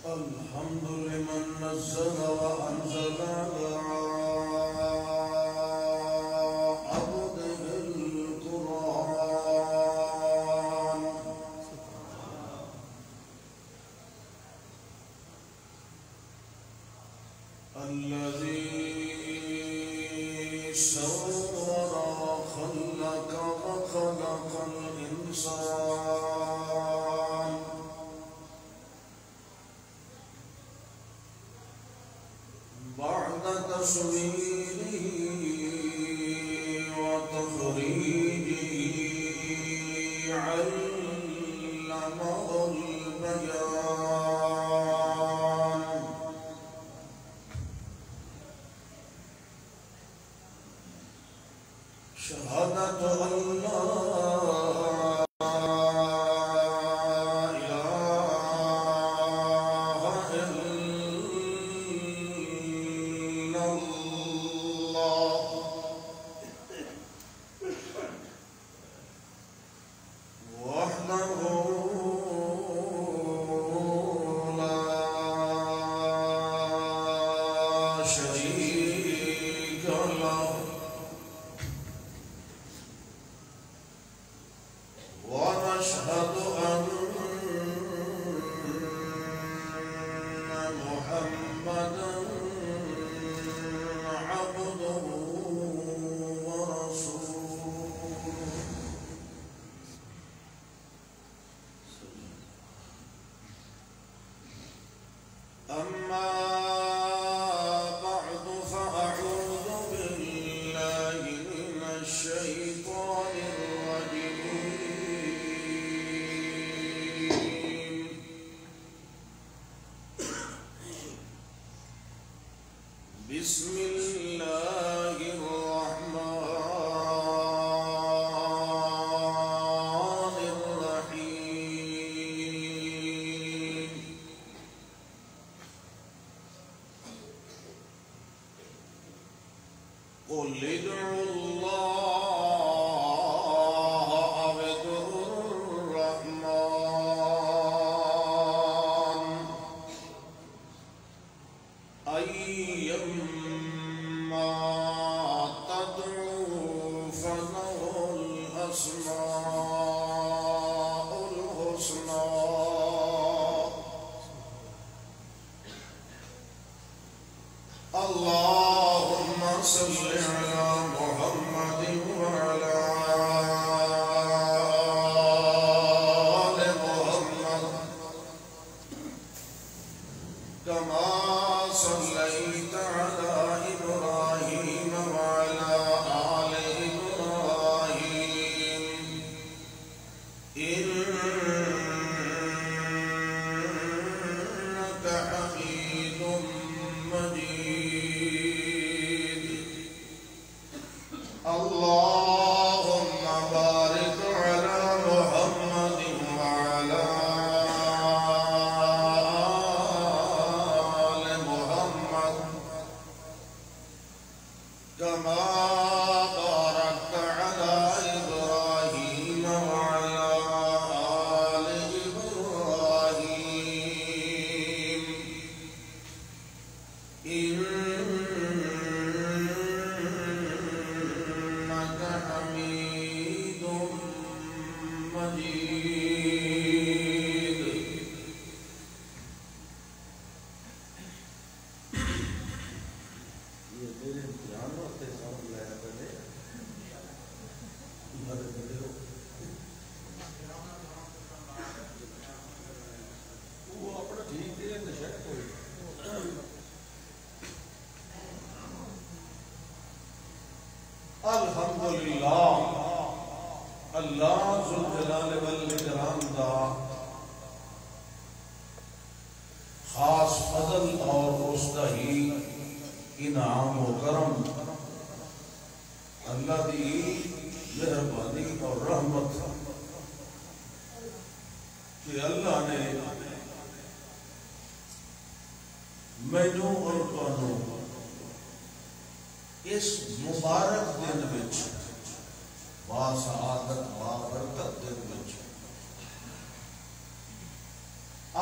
الحمد لمن نزل وأنزل على عبده القرآن الذي صور وخلق وخلق الإنسان بعد تصويره وتخريجه علمه البيان شهادة أن لا ونشهد أن محمدًا عبده ورسوله أما بعد فأعوذ بالله من الشيطان الرجيم بسم الله الرحمن الرحيم قل ادعوا الله أو ادعوا الرحمن أيما تدعوا فله الأسماء الحسنى اللهم صل على محمد وعلى آل محمد كما صليت على إبراهيم وعلى آل إبراهيم إنك حميد مجيد اللهم بارك على محمد وعلى آل محمد كما باركت على إبراهيم وعلى آل إبراهيم إنك حميد مجيد یہ میرے امتحان واسطے سمجھ لایا پہلے وہ اپنا ٹھیک ہے نشہ کوئی الحمدللہ اللہ ذوالجلال والاکرام دا خاص فضل اور اس کا ہی انعام و کرم اللہ دی مہربانی اور رحمت کہ اللہ نے مینوں اور تانوں اس مبارک دن وچ با سعادت با برکت دن وچ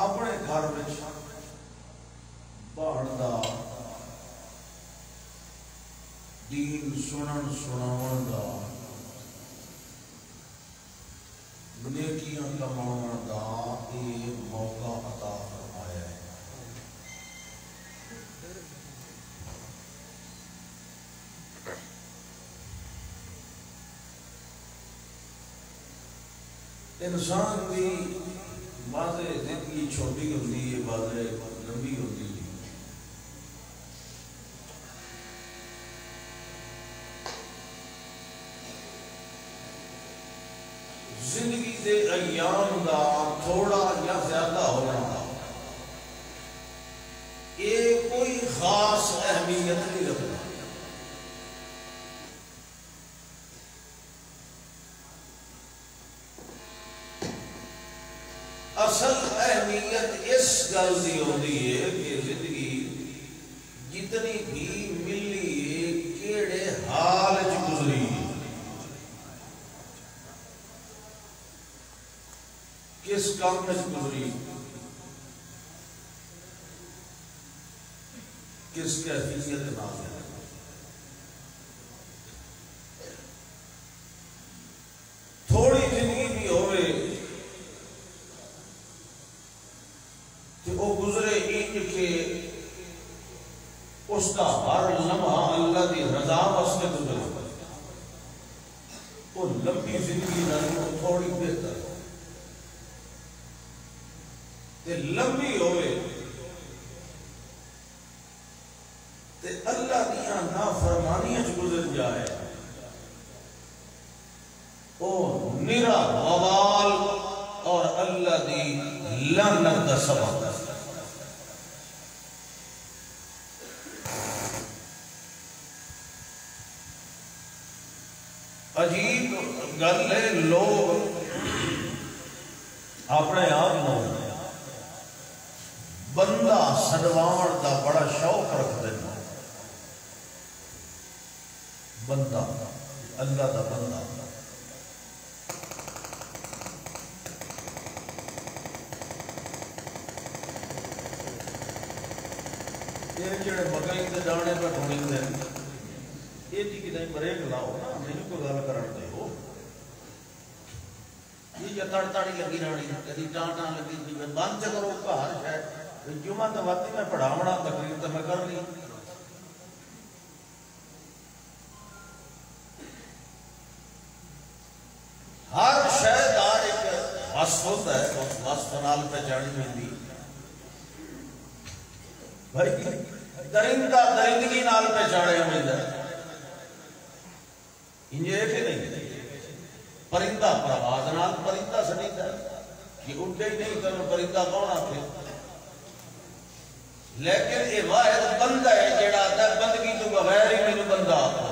اپنے گھر وچ دین سنن سناون دا نیکیاں کماون دا یہ موقع عطا فرمایا ہے۔ انسان کی بعض زندگی چھوٹی ہوتی ہے، بعض لمبی ہوتی ہے۔ زندگی دے ایام دا تھوڑا یا زیادہ ہونا یہ کوئی خاص اہمیت نہیں رکھتا۔ اصل اہمیت اس گل کی ہوتی ہے کہ زندگی جتنی بھی ملی ہے کیڑے حال چ گزری، کس کام میں گزری، کس کیفیت نام ہے۔ تھوڑی زندگی بھی ہوئے کہ وہ گزرے انج کے اس کا ہر لمحہ اللہ کی رضا واسطے گزرے، وہ لمبی زندگی نہ تھوڑی بہتر تے لمبی ہوئے تے اللہ دیا نافرمانیاں گزر جائے، وہ نرا وبال اور اللہ دی لعنت دا سبب۔ عجیب گل ہے، لوگ اپنے آپ کو بندہ سنوان دا بڑا شوق رکھتے ہیں۔ بندہ اللہ دا بندہ یہ جڑے مکئی کے دانے پہ ڈھونڈ دیں یہ جی کتنے بریک لاؤ نا، میری کو گل کرن دے ہو یہ تڑ تڑی لگی رہنی، کدی ٹان ٹان لگی بند کرو گھر شاید جمعہ تو واقعی میں پڑھاونا تقریر تو میں کر لی۔ ہر شاید دار ایک وصف ہوتا ہے، اس وصف نال پہچانی ملتی۔ بھائی درندہ درندگی نال پہچانے ملتا ہے، انجھے کہ نہیں؟ پرندہ پرواز نال پرندہ سنیتا ہے کہ اڑتے ہی نہیں کرو پرندہ کون آتے، لیکن یہ واحد بندہ ہے جیڑا آتا ہے بندگی تو بغیر ہی میں بندہ آتا ہے۔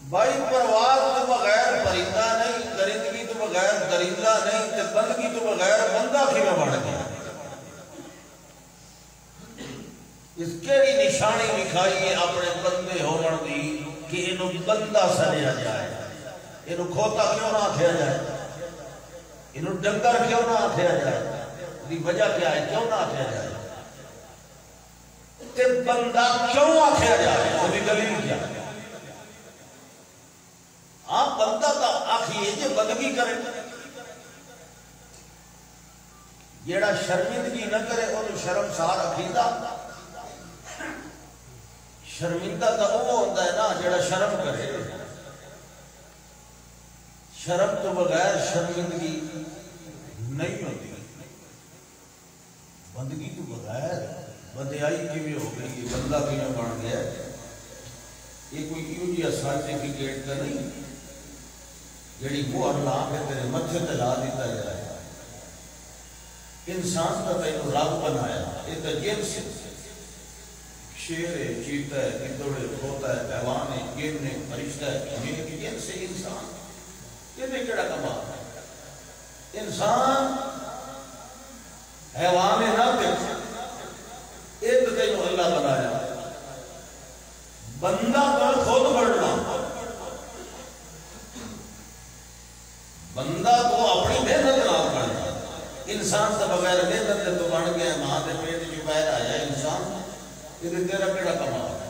بھائی پرواز تو بغیر پرندہ نہیں، درندگی تو بغیر درندہ نہیں، تے بندگی تو بغیر بندہ کی میں بڑھ گیا۔ اس کیڑی نشانی دکھائی ہے اپنے بندے ہون دی کہ انہوں بندہ سنیا جائے، انہوں کھوتا کیوں نہ آکھیا جائے، انہوں ڈنگر کیوں نہ آکھیا جائے، دی وجہ کیا ہے کیوں نہ آکھیا جائے، تے بندہ کیوں آکھیا جائے، وہ دی دلیل کیا ہے؟ آپ بندہ تا آکھیے جے بندگی کرے، جیڑا شرمندگی نہ کرے انہوں شرمسار عقیدہ۔ شرمندہ تا وہ ہوتا ہے نا جیڑا شرم کرے، شرم تو بغیر شرمندگی نہیں ہوتی، بندگی تو بغیر بندیائی کی بھی ہو گئی، بندہ بھی میں بڑھ گیا۔ یہ کوئی کیوں جی سرٹیفکیٹ کا نہیں جیڑی وہ اللہ کے تیرے متھے تے لا دیتا جائے۔ انسان کا تینوں رب بنایا، یہ تو جنس شیر ہے، چیتا ہے، گدڑ ہے، کھوتا ہے، حیوان ہے، جن ہے، فرشتہ ہے، یہ کہ جنس ہے انسان۔ یہ میں کیڑا کمال ہے؟ انسان حیوان نہ دیکھ، ایک تو تینوں اللہ بنایا، بندہ کر خود بڑھنا، بندہ تو اپنی محنت نہ کرنا۔ انسان سے بغیر محنت تو بن گیا، ماں دے پیٹ جو پیر آیا تیرا کیڑا کمال ہے؟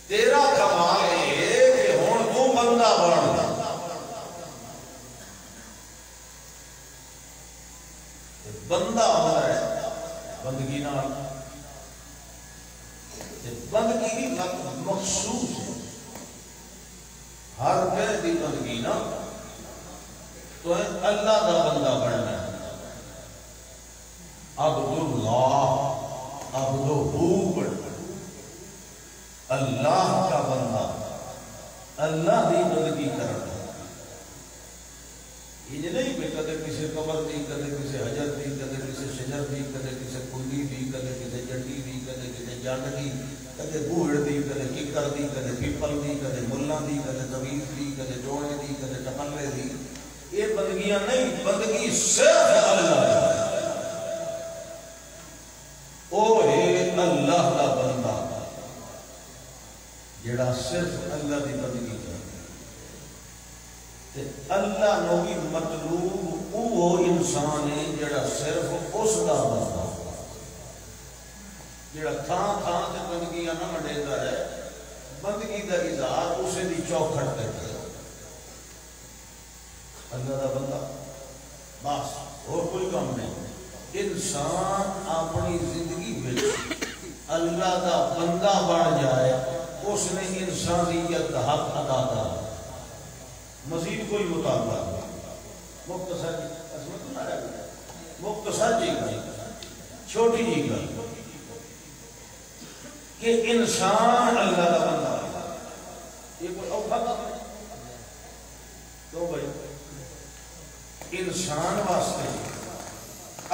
تیرا کمال ہے کہ ہوں تو بندہ بن بندہ ہوتا ہے بندگی نہ بندگی بھی مخصوص ہے ہر کہہ دی بندگی نا تو اللہ کا بندہ بننا ہے عبداللہ عبدہو بننا اللہ کا بندہ اللہ کی بندگی کرنا یہ نہیں کہ کدے کسی قبر دی کدے کسی حجر دی کدے کسی شجر دی کدے کسی کلی دی کدے کسی جنڈی دی کدے کسی جانڈ دی کدے بوہڑ دی کدے ککر دی کدے پیپل دی کدے ملا دی کدے طویل دی کدے جوڑے دی کدے ٹپلے دی یہ بندگیاں نہیں بندگی صرف اللہ ہے او ہے اللہ کا بندہ جڑا صرف اللہ کی بندگی کرتا اللہ نو بھی مطلوب وہ انسان ہے جڑا صرف اس دا بندہ جڑا تھان تھان تے بندگیاں نہ منڈیدا ہے بندگی دا اظہار اسے دی چوکھٹ تے کرے اللہ دا بندہ بس اور کوئی کام نہیں انسان اپنی زندگی وچ اللہ دا بندہ بن جائے اس نے انسانیت کا حق ادا کر مزید کوئی مطالبہ مختصر مختصر جی گل چھوٹی جی گل کہ انسان اللہ کا بندہ یہ کوئی اوکھا کام نہیں تو بھائی انسان واسطے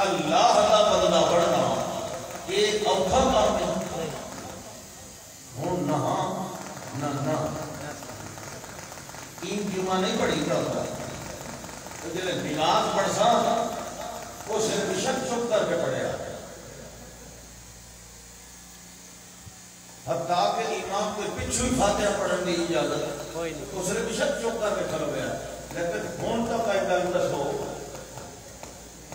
اللہ کا بندہ بننا یہ اوکھا کام نہیں ہوں نہ تین جمعہ نہیں پڑھی کرتا تو جلے نماز پڑھسا وہ صرف شک چپ کر کے پڑھیا حتیٰ کہ امام کے پچھو ہی فاتحہ پڑھن دی اجازت وہ صرف شک چپ کر کے کھلو گیا لیکن ہون تک کا گل دسو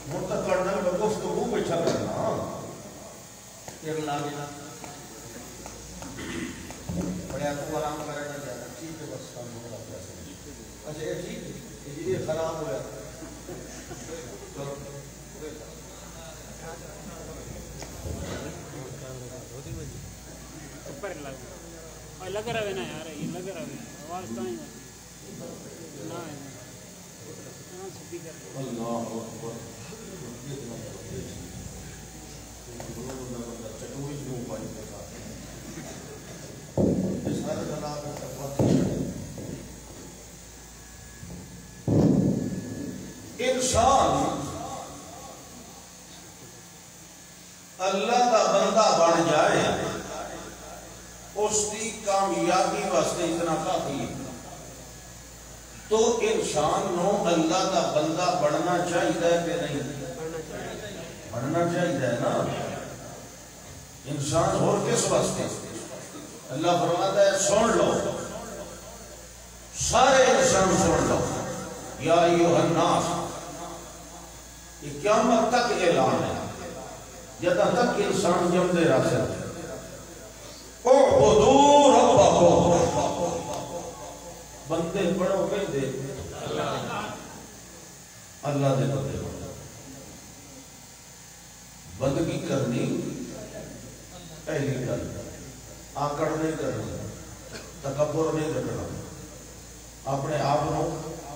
ہون تک کرنا میں گفتگو بیٹھا کرنا تیرے لاگے نا پڑھیا تو آرام کرنا چاہتا ٹھیک ہے بس کام ہو رہا ہے اچھا یہ ٹھیک ہے یہ خراب ہوا لگ رہا ہے نا یار یہ لگ رہا ہے آواز تو نہیں اللہ اکبر انسان اللہ کا بندہ بن جائے اس کی کامیابی واسطے اتنا کافی ہے تو انسان نو اللہ کا بندہ بننا چاہیے کہ نہیں بننا چاہیے نا انسان اور کس واسطے اللہ فرماتا ہے سن لو سارے انسان سن لو یا ایھا الناس یہ قیامت تک اعلان ہے جب تک انسان جمدے راستے اعبدوا ربکم بندے پڑھو کہندے اللہ دے بندے پڑھو بندگی کرنی پہلی گل آکڑ نہیں کرنی تکبر نہیں کرنا اپنے آپ کو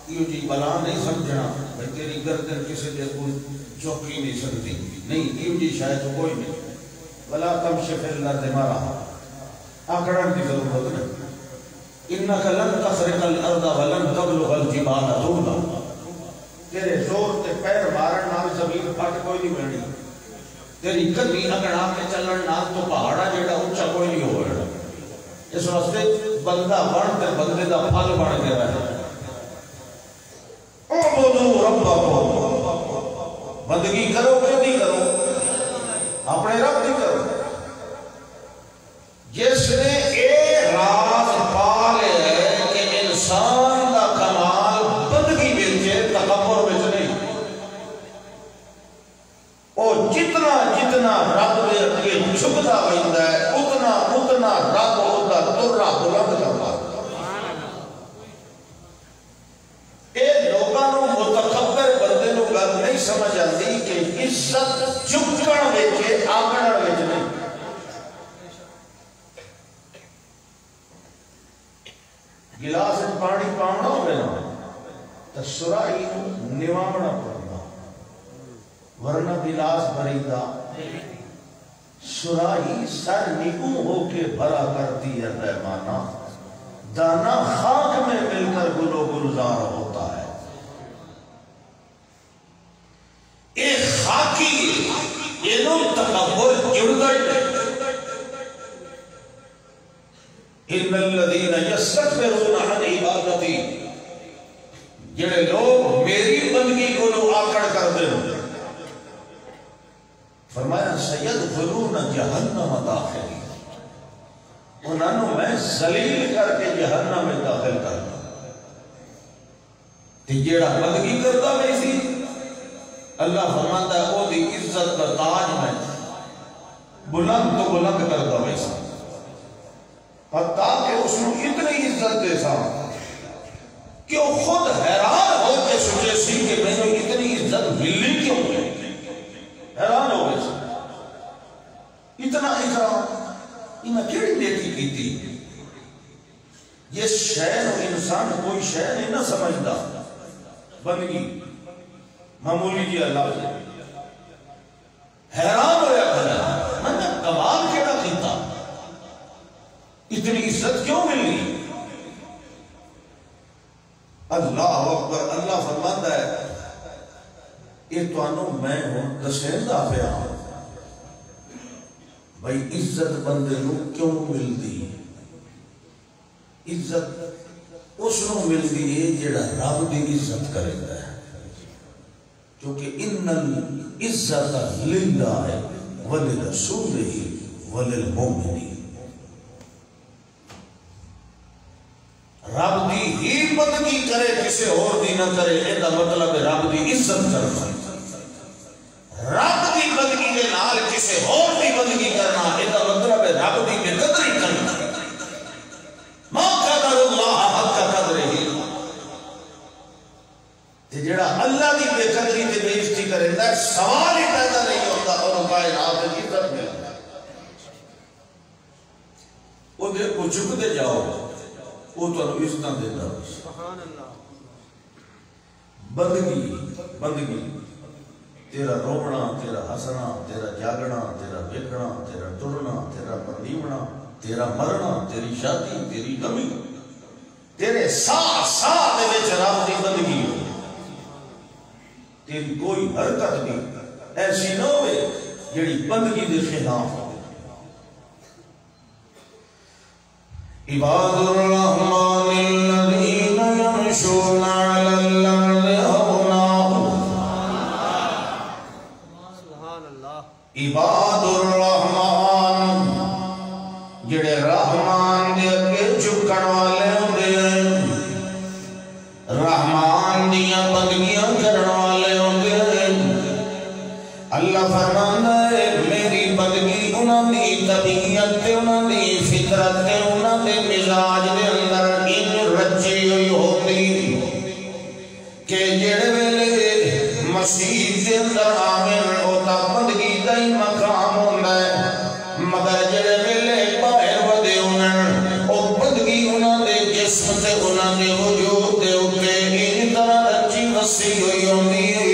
یہ جی بلا نہیں سمجھنا بھائی تیری گردن کسی دے کوئی چوکی نہیں سکتی نہیں یہ جی شاید کوئی نہیں بلا تمشی فی الارض مرحا آکڑن کی ضرورت نہیں انکا لن تخرق الارض ولن تبلغ الجبال طولا تیرے زور تے پیر مارن نال زمین پھٹ کوئی نہیں بنی تیری کدی اگڑا کے چلن نال تو پہاڑا جیڑا اونچا کوئی نہیں ہوئے اس واسطے بندہ بن تے بندے دا پھل بن کے رہے اعبدوا ربکم بندگی کرو کہ نہیں کرو اپنے رب نہیں کرو جس نے اے راز پا لے کہ انسان دا کمال بندگی بچے تکبر بچ نہیں اور جتنا جتنا رب دے گلاس پانی پاؤنا ہوگا نا تو سرائی نوامنا پڑتا ورنہ گلاس بھریدا سرائی سر نگوں ہو کے بھرا کرتی ہے پیمانہ دانا خاک میں مل کر گلو گلزار ہوتا ہے. ایک خاکی انہوں تقبل جڑ گئے ان الذین یستکبرون عن عبادتی جڑے لوگ میری بندگی کو لو آکڑ کر دیں فرمایا سیدخلون جہنم داخلی انہوں میں ذلیل کر کے جہنم میں داخل کرتا تے جیڑا بندگی کرتا میں سی اللہ فرماتا ہے وہ دی عزت کا تاج میں بلند تو بلند کرتا میں سی تاکہ اس نے اتنی عزت دے سا کہ وہ خود حیران ہو کے سوچے سی کہ میں نے اتنی عزت ملی کیوں حیران ہو گئے سا اتنا اکرام انہیں کیڑی دیکھی کی تھی یہ شہر و انسان کوئی شہر نہیں نہ سمجھتا بندگی معمولی جی اللہ سے حیران ہویا کھلا میں نے کمال کیڑا کیتا اتنی عزت کیوں ملی اللہ اکبر اللہ فرماتا ہے یہ تو انہوں میں ہوں دسیندہ پہ آؤں بھائی عزت بندے نو کیوں مل دی عزت اس نو مل دی ہے جڑا رب دی عزت کرے گا کیونکہ ان العزت للہ ولرسولہ وللمؤمنین رب دی ہی بندگی کرے کسے اور دی نہ کرے ایدہ مطلب ہے رب دی عزت کرنا رب دی بندگی کے نال کسے اور دی بندگی کرنا ایدہ مطلب ہے رب دی بے قدری کرنا ما قدر اللہ حق قدر ہی جڑا اللہ دی بے قدری تے بے عزتی کرے سوال ہی پیدا نہیں ہوتا اور کائنات کی عزت ملتا وہ دے کو چک دے جاؤ وہ تو عزت دیتا سبحان اللہ بندگی تیرا رونا تیرا ہسنا تیرا جاگنا تیرا بیکنا تیرا ٹرنا تیرا پرنیونا تیرا مرنا تیری شادی تیری غمی تیرے ساتھ دے وچ رب دی بندگی ہو تیری کوئی حرکت نہیں ایسی نہ ہوئے جڑی بندگی دے خلاف ہو. عباد الرحمن الذین یمشون علی الارض ہونا عباد الرحمن جڑے رحمان دے اگے جھکن والے ہوندے ہیں رحمان دیاں بندگیاں کرن والے ہوندے ہیں اللہ فرماندا ہے میری بندگی انہاں دی طبیعت تے انہاں دی فطرت تے انہاں دے مزاج دے اندر ان رچی ہوئی ہوندی کہ جڑے ویلے مسجد دے اندر آمن او تا بندگی دا ہی مقام ہوندا ہے مگر جڑے ویلے باہر ودے انہاں او بندگی انہاں دے جسم تے انہاں دے وجود دے اوتے ان طرح رچی وسیع ہوئی ہوندی ہے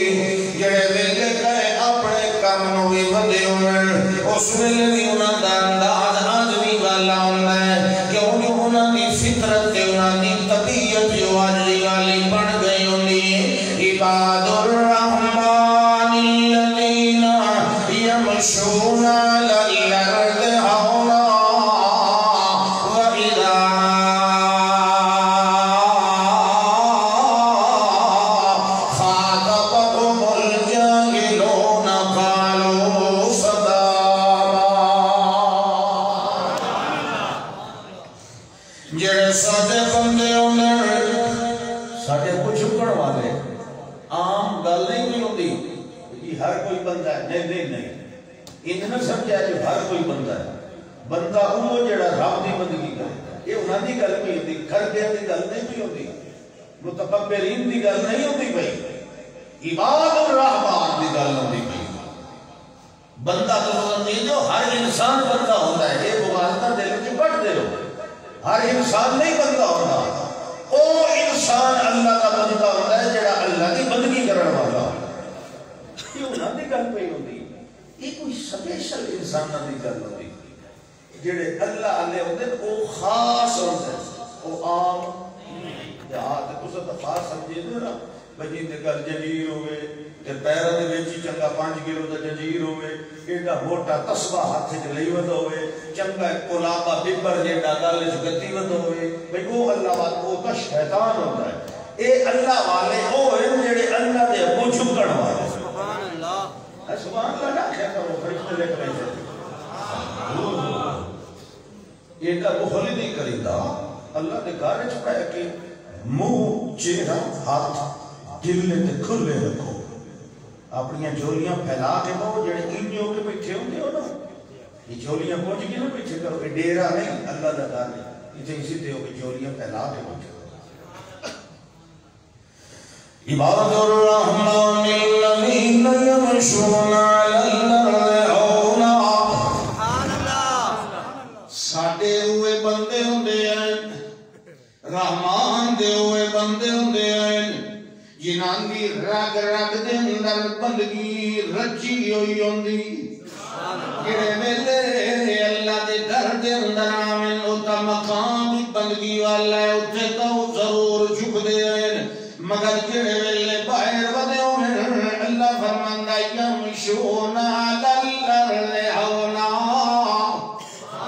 جڑے ویلے کہے اپنے کام نو وی ودے انہاں اس ویلے بھی انہاں دا انداز آدمی والا ہوندا ہے کیوں جو انہاں دی فطرت تے انہاں دی طبیعت جو آدمی والی بن گئی ہوندی ہے عباد الرحمن الذین یمشون علی الارض ہونا وَإِذَا خَاطَبَهُمُ الْجَاهِلُونَ قَالُوا سَلَامًا جڑے ساڈے بندے ہوندے ساڈے کو جھکن والے عام گل نہیں ہوندی کہ ہر کوئی بندہ ہے نہیں انہیں نہ سمجھا جو ہر کوئی بندہ ہے بندہ وہ جڑا رب دی بندگی کرے یہ انہاں دی گل نہیں ہوندی کردے دی گل نہیں ہوندی متکبرین دی گل نہیں ہوندی بھائی عباد الرحمن دی گل ہوندی بھائی بندہ تو نہیں جو ہر انسان بندہ ہوتا ہے یہ مغالطہ دل وچ بڑھ دے لو ہر انسان نہیں بندہ ہوتا او انسان اللہ کا بندہ ہوتا ہے جڑا اللہ کی بندگی کرنے والا یہ انہاں دی گل پئی ہوندی یہ کوئی سپیشل انساناں دی گل ہوندی جڑے اللہ والے ہوندے او خاص ہوندے او عام یاد تساں تو خاص سمجھے نا بھئی تے گل جنیر ہوے تے پیراں دے وچ چنگا 5 کلو دا جنیر ہوے ایڈا موٹا تسبیح ہاتھ وچ لئی ود ہوے چنگا کلابا ببر جیڑا گل وچ گتی ود ہوے بھئی او اللہ والا او تو شیطان ہوندا ہے اے اللہ والے او ہیں جڑے اللہ دے اگوں جھکن والے سبحان اللہ سبحان اللہ نہ کہہ کرو فرشتے لے کر ایڈا بخل نہیں کریدا اللہ دے گھر وچ پے کہ منہ چہرہ ہاتھ دل تے کھلے رکھو اپنی جولیاں پھیلا کے بہو جڑے انجو کے بیٹھے ہوندے ہو نا یہ جولیاں پہنچ کے نہ بیٹھے کرو یہ ڈیرا نہیں اللہ دا گھر ہے اتنے اسی تے ہو کہ جولیاں پھیلا کے بیٹھے عباد الرحمن الذین یمشون علی الارض ہونا سبحان اللہ ساڈے ہوئے بندے ہوندے ہیں رحمان دے ہوئے بندے ہوندے ہیں جنہاں دی رگ رگ دے اندر بندگی رچی ہوئی ہوندی جڑے ویلے اللہ دے گھر دے اندر آمن اوتا مقام بندگی والا ہے اوتھے تو ضرور جھک دے ہیں مگر جڑے ویلے باہر ودے ہوئے اللہ فرماندا یمشون علی الارض ہونا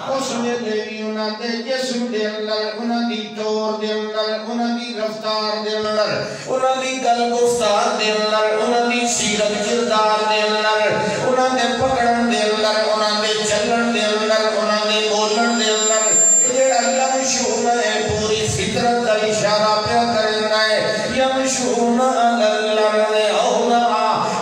اس ویلے بھی انہاں دے جسم دے اندر انہاں دی طور دے اندر انہاں دی رفتار دے اندر انہاں دی گل گفتار دے اندر انہاں دی سیرت کردار دے اندر انہاں دے پکڑن دے اندر انہاں دے چلن دے اندر انہاں دے بولن دے اندر جڑا یمشون ہے پوری فطرت دا اشارہ پیا کرنا ہے یمشون علی الارض ہونا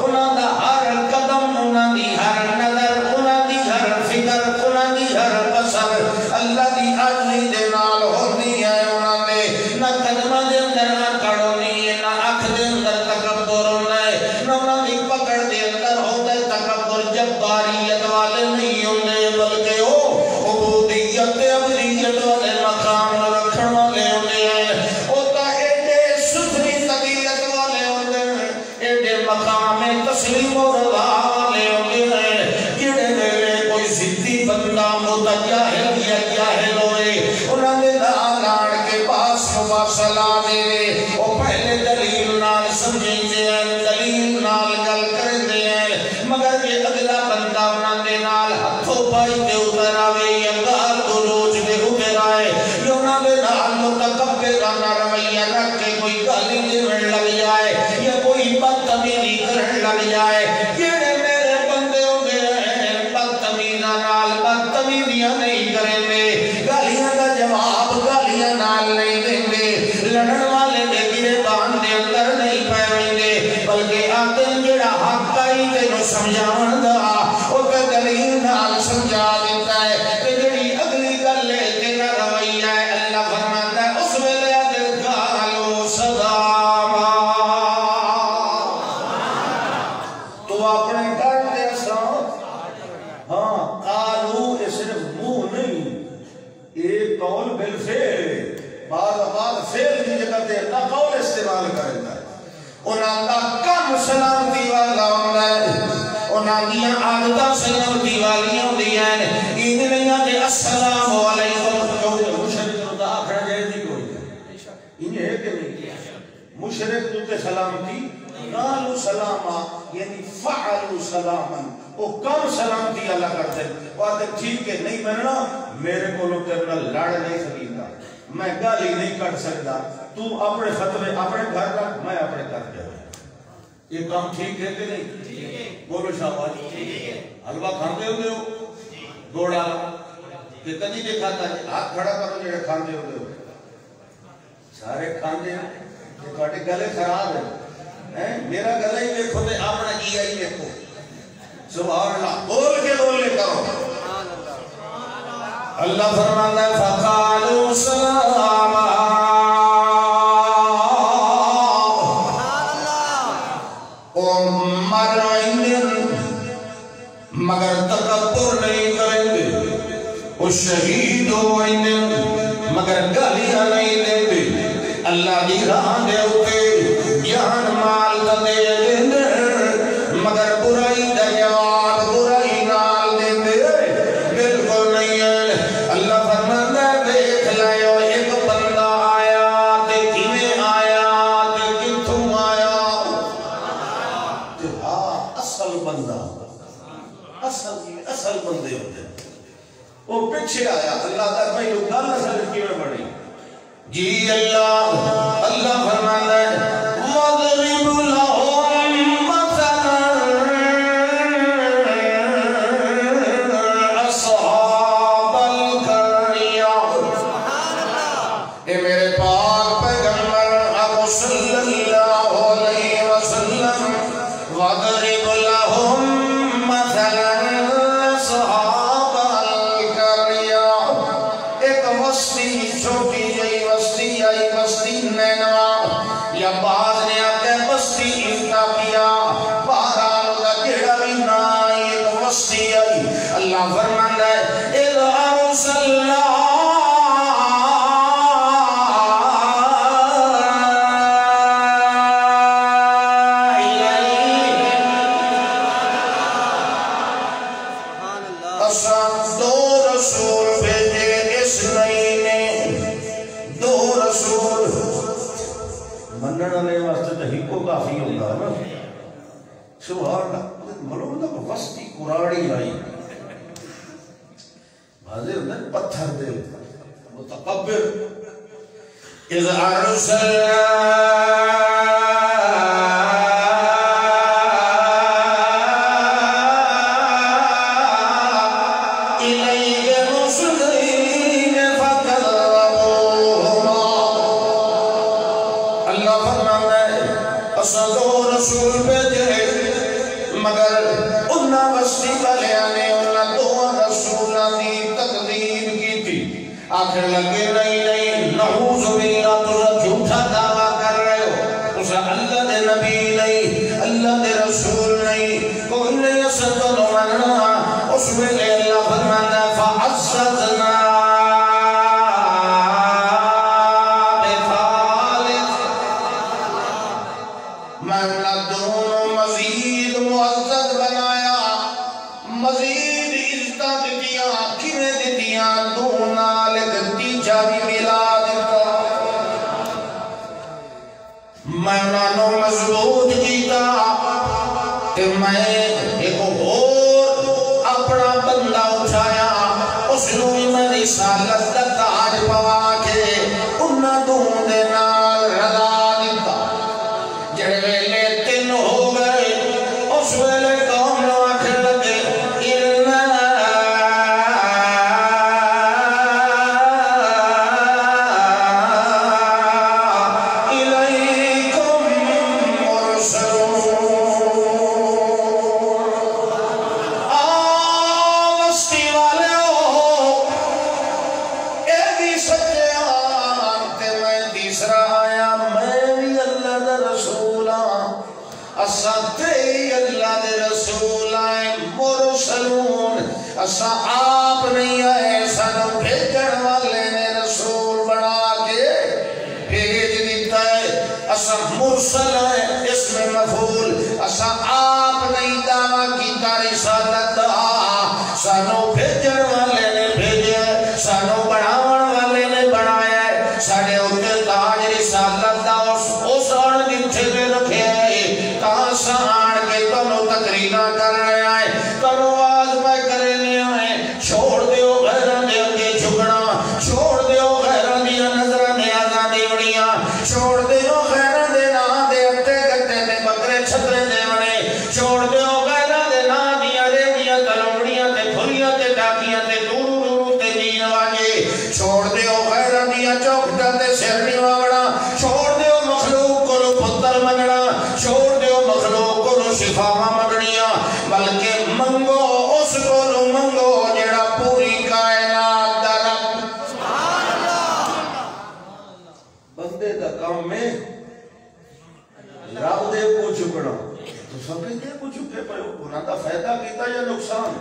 انہاں دا ہر قدم انہاں دی ہر نظر انہاں دی ہر فکر انہاں دی ہر بصر اللہ دی عزمی دے نال ہوندی ہے انہاں نے نہ قدمہ دے اندر نہ کڑونی ہے نہ اکھ دے اندر تکبر ہونا ہے نہ انہاں دی پکڑ دے اندر ہوتا ہے تکبر جباریت والے نہیں ہوندے بلکہ او عبودیت ابدیت والے مقام رکھن والے ہوندے ہیں او تا ایڈے ستھری طبیعت والے ہوندے ہیں ایڈے مقام تسلیم و رضا والے ہوندے ہیں جڑے ویلے کوئی ضدی بندہ متجاہل یا جاہل ہوئے انہاں دے نال آڑ کے پاس مواصلہ دے او پہلے دلیل نال سمجھیں دے ہیں دلیل نال گل کریں دے ہیں مگر کہ اگلا بندہ انہاں دے نال ہتھوں پائی دے اتر آوے یا گال گلوچ دے اتر آئے یا انہاں دے نال متکبرانہ رویہ رکھ کے کوئی گالی دیویں لگ جائے یا کوئی بدتمیزی کرن لگ جائے جڑے میرے بندے ہوندے ہیں بدتمیزاں نال بدتمیزیاں نہیں کریں دے گالیاں دا جواب گالیاں نال نہیں دیں دے لڑن والے دے گریبان دے اندر نہیں پے دے بلکہ آدم جڑا حق آئی تینوں سمجھاون دا او تے دلیل نال سمجھا دیتا ہے تے جڑی اگلی گل ہے تیرا رویہ ہے اللہ فرماندا ہے اس ویلے دل گالو سلاما تو اپنے گھر دے ساتھ ہاں قالو یہ صرف منہ نہیں ایک قول بالفعل بعض اوقات فعل کی جگہ تے نہ قول استعمال کرتا ہے انہاں دا کم سلامتی والا ہوندا ہے انہاں دیاں عادتاں سلامتی والیاں ہوندیاں این نہیں کہ السلام علیکم کیونکہ مشرک دا آخر جائے نہیں کوئی انہیں ہے کہ نہیں مشرک تے سلامتی قالوا سلاما یعنی فعلوا سلاما وہ کم سلامتی اللہ کرتے وہ ٹھیک ہے نہیں مننا میرے کو تیرے لڑ نہیں سکتا میں گالی نہیں کٹ سکتا تو اپنے فتوے اپنے گھر رکھ میں اپنے گھر جاؤں یہ کام ٹھیک ہے کہ نہیں بولو شاباش حلوہ کھاندے ہوتے ہو گوڑا کہ کدی نہیں کھاتا ہاتھ کھڑا کرو جڑے کھاندے ہوتے ہو سارے کھاندے ہیں کہ تھوڑے گلے خراب ہے میرا گلہ ہی دیکھو تے اپنا جی آئی دیکھو سبحان اللہ بول کے بولنے کرو اللہ فرماتا ہے فقالوا سلاما مگر تکبر نہیں کریں گے وہ شہید ہوئیں گے مگر گالیاں نہیں دیں گے اللہ دی راہ دے اتے جان مال دا دے دے مگر برائی دا جواب برائی نال دے دے بالکل نہیں ہے اللہ فرماتا ہے دیکھ لائیو ایک بندہ آیا تے کیویں آیا تے کتھوں آیا تے ہاں اصل بندہ اصل بندے ہوتے وہ پیچھے آیا اللہ کا میں لوگ گل اصل کیویں بڑی جی اللہ فرماتا ہے وَضْرِبْ لَهُمْ مَثَلًا أَصْحَابَ الْقَرْيَةِ اے میرے پاک پیغمبر ابو صلی اللہ علیہ وسلم وَضْرِبْ لَهُمْ مَثَلًا أَصْحَابَ الْقَرْيَةِ ایک وسطی چھوٹی جئی بستی آئی بستی نینوا یا بعض نے آتے بستی انتاقیہ بہرحال دا جڑا بھی نائی ایک بستی آئی اللہ فرماتا ہے اِذْ أَرْسَلْنَا دو رسول بھیجے اس نئی نے دو رسول منن والے واسطے تو ہکو کافی ہوتا ہے نا سبحان اللہ معلوم تھا کہ وسطی قرآنی آئی بھازے ہوتا ہے پتھر دے متقبر اذ ارسلنا رسول بھیجے مگر انہا بستی والیاں نے انہا دو رسولہ دی تقدیر کی تھی آخر لگے نہیں نعوذ باللہ تجھا جھوٹا دعویٰ کر رہے ہو اسے اللہ دے نبی نہیں اللہ دے رسول نہیں کوئی نہیں اسد و مننا اس میں لے اللہ فرمانا فَعَزَّدْنَا میں انہوں مضبوط کیتا کہ میں ایک اور اپنا بندہ اٹھایا اس نو میں رسالت کا تاج پوا کے انہاں دوں دے نال رضا دیتا جڑے ویلے تین ہو گئے اس ویلے قوم نو آخر لگے اسا آپ نہیں آئے سانو بھیجن والے نے رسول بنا کے بھیج دیتا ہے اسا مرسل ہے اسم مفعول اسا آپ نہیں دعویٰ کیتا رسالت دا سانو بھیجن والے نے بھیجا ہے سانو بناون والے نے بنایا ہے ساڑے اوتے تاج رسالت دا اس آن جتھے میں رکھے ہے کہاں سا آن کے تنو تقریرہ کر رہے ہیں کنو آز میں کرے چھوڑ دیو غیران دے اگے جھکنا چھوڑ دیو غیران دیا نظرہ نیازہ دیوڑیاں چھوڑ دیو غیران دے نا دے اٹھے گٹے دے بکرے چھترے دے وڑے چھوڑ دیو غیران دے نا دیا ریڈیاں تلوڑیاں تے پھلیاں تے ڈاکیاں تے دورو دورو تے دین واجے چھوڑ دیو غیران دیا چوکٹا تے سرنی واوڑا چھوڑ دیو مخلوق کو لو پتر مننا چھوڑ دیو مخلوق کو لو شفاہ مگنیاں بلکہ منگو اس کو لو منگو پوری کائنات دا رب بندے دا کام میں رب دے کو چکنا تو سب دے کو چکے پہ انہاں دا فائدہ کیتا یا نقصان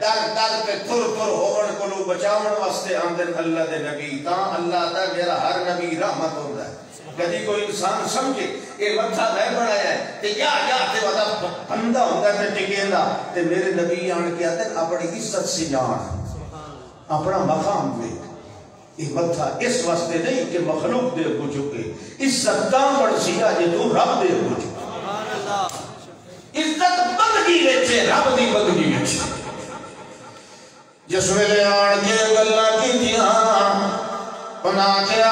در پہ تھر ہوون کو لو بچاون واسطے آمدن اللہ دے نبی تا اللہ دا میرا ہر نبی رحمت ہوتا ہے کدی کوئی انسان سمجھے یہ متھا میں بنایا ہے تے یا تے ودا بندہ ہوندا تے ٹکیندا تے میرے نبی آن کے آتے اپنی عزت سے جان اپنا مقام دے یہ متھا اس واسطے نہیں کہ مخلوق دے کو چکے عزت تاں بڑھ سیا جے تو رب دے کو چکے عزت بندگی وچے رب دی بندگی وچے جس ویلے آن کے گلاں کیتیاں انہاں کیا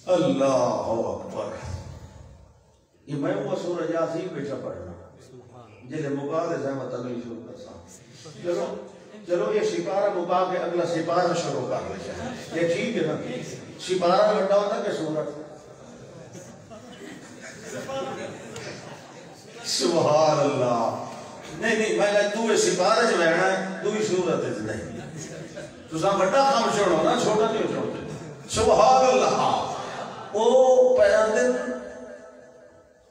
اللہ اکبر یہ میں وہ سورہ یاسین بیٹھا پڑھنا جلے مقا دے زحمت اگلی شروع کرسا چلو یہ سپارہ مقا کے اگلا سپارہ شروع کر لے یہ ٹھیک ہے نا سپارہ لڑا ہوتا کہ سورت سبحان اللہ نہیں میں تو یہ سپارہ جو ہے نا تو ہی سورت ہے نہیں تو ساں بڑا کام چھوڑو نا چھوٹا کیوں چھوڑتے سبحان اللہ او پیاندن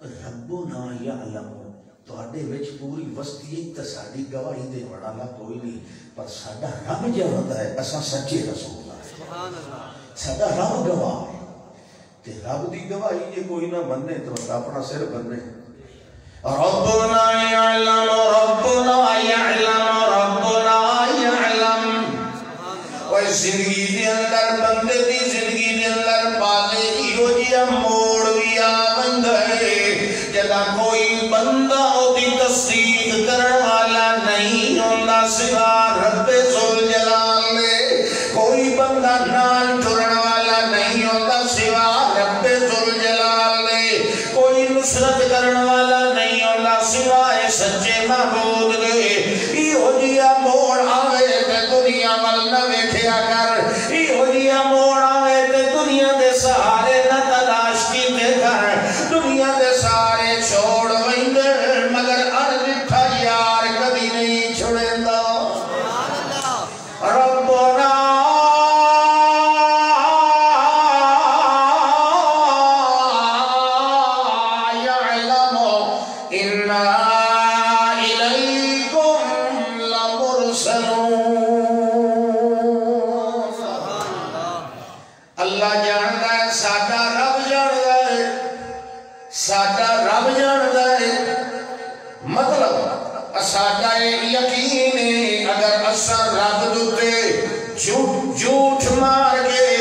ربنا یعلم تو آڈے وچ پوری وستی ایک تا ساڑی گواہی دے وڑالا کوئی نہیں پر ساڑا رب جو ہوتا ہے اساں سچے رسول اللہ ساڑا رب گواہ ہے تے رب دی گواہی یہ کوئی نہ بننے تو اپنا سر بننے ربنا یعلم ربنا یعلم ربنا یعلم وہ زندگی دے اندر بندے دی زندگی دے اندر پالے ہو جیا موڑ بھی آمند ہے جدا کوئی بندہ دی تصدیق کرن والا نہیں ہوندہ سوا رب ذوالجلال میں کوئی بندہ نال ٹرن والا نہیں ہوندہ سوا رب ذوالجلال میں کوئی نصرت کرن والا نہیں ہوندہ سوا سچے معبود دے یہ ہو جیا موڑ آوے تے دنیا والنہ ویکھے لمرسلون اللہ جاندا ہے ساڈا رب جاندا ہے ساڈا رب جاندا ہے مطلب ساڈا یقین ہے اگر اساں رب دے جھوٹ مار کے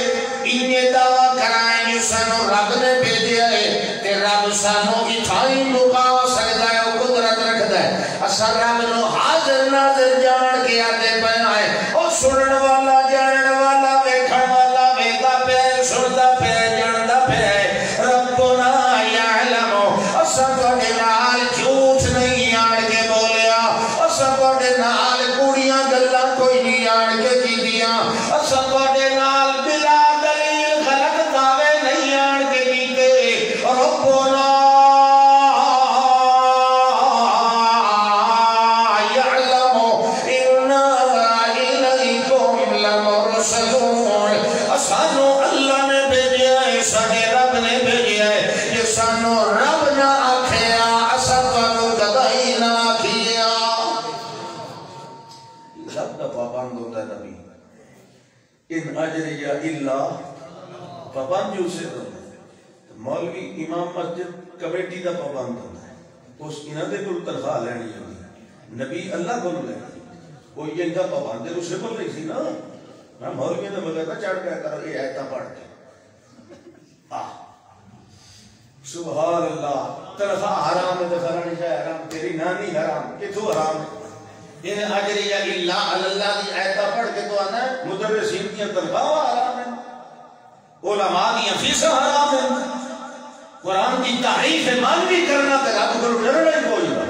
انہیں دعویٰ کرائیں جو سانو رب نے بھیجیا ہے تے رب سانو اتھائی مقا سکتا ہے وہ قدرت رکھتا ہے اساں رب نو حاضر ناظر جان کے آتے پہ آئے اور سنن والا جانن والا ویکھن والا ویکھدا پہ سندا پہ جاندا پہ ربنا یعلم اساں تواڈے نال جھوٹ نہیں آن کے بولیا اساں تواڈے نال کوڑیاں گلاں کوئی نہیں آن کے کیتیاں اساں تواڈے نال بلا دلیل غلط دعوے نہیں آن کے کیتے ربنا یعلم انا الیکم لمرسلون اسانو اللہ نے بھیجیا ہے ساڈے رب نے بھیجیا ہے یہ سانو رب نہ آکھیا اساں تانوں کدی نہ آکھیا رب دا پابند ہوتا ہے نبی ان اجری الا پابند جو سے مولوی امام مسجد کمیٹی دا پابند ہوتا ہے اس انہاں دے کول تنخواہ لینی ہوندی نبی اللہ کول لینی کوئی ان کا پابند ہے اسے بول رہی سی نا میں مولوی نے بغیر چڑھ کے کرو یہ ایتاں پڑھ کے سبحان اللہ تنخواہ حرام ہے تو فلانی شے حرام تیری نانی حرام کتھوں حرام ہے ان اجری الا اللہ دی ایتاں پڑھ کے تو آنا ہے مدرسین کی تنخواہ حرام ہے علماء کی فیساں حرام ہے قرآن کی تعریف مانوی کرنا تے رب کو ڈرنا ہی کوئی نہ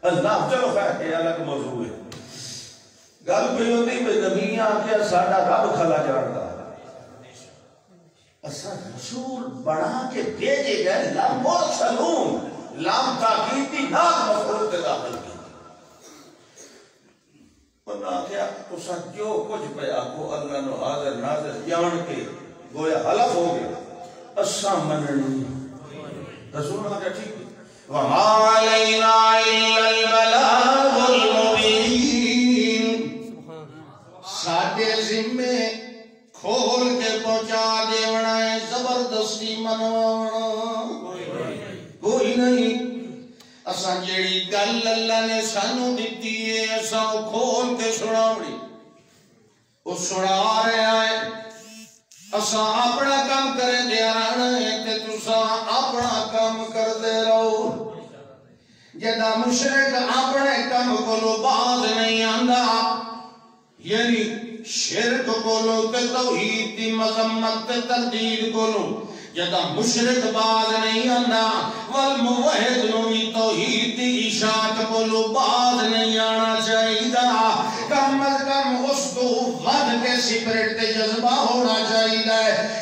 اللہ چلو خیر یہ الگ موضوع ہے گل کوئی ہوندی میں نبیاں آکھیا ساڈا رب کھلا جاندا اساں رسول بنا کے بھیجے گئے لمرسلون لام تاکید کی نام مفعول تے داخل کی انہاں آکھیا تساں جو کچھ پہ آکھو اللہ نو حاضر ناظر جان کے گویا حلف ہو گیا اساں مننی رسول نے کہا ٹھیک ہے وما علینا الا البلاغ المبین ساڈے ذمے کھول کے پہنچا دیونا ہے زبردستی منواونا کوئی نہیں اساں جیڑی گل اللہ نے سانو دتی ہے اساں کھول کے سناونی وہ سنا رہا ہے اساں اپنا کام کرے دیا رہنا ہے تے تساں اپنا کام کر دے رہو جدا مشرک اپنے کام کولو باز نہیں آندا یعنی شرک کولو تے توحید دی مذمت تے تردید کولو جدا مشرک باز نہیں آندا والموحد نو بھی توحید دی اشاعت کولو باز نہیں آنا چاہیے کم از کم اس کو ود کے سپرٹ تے جذبہ ہونا چاہیے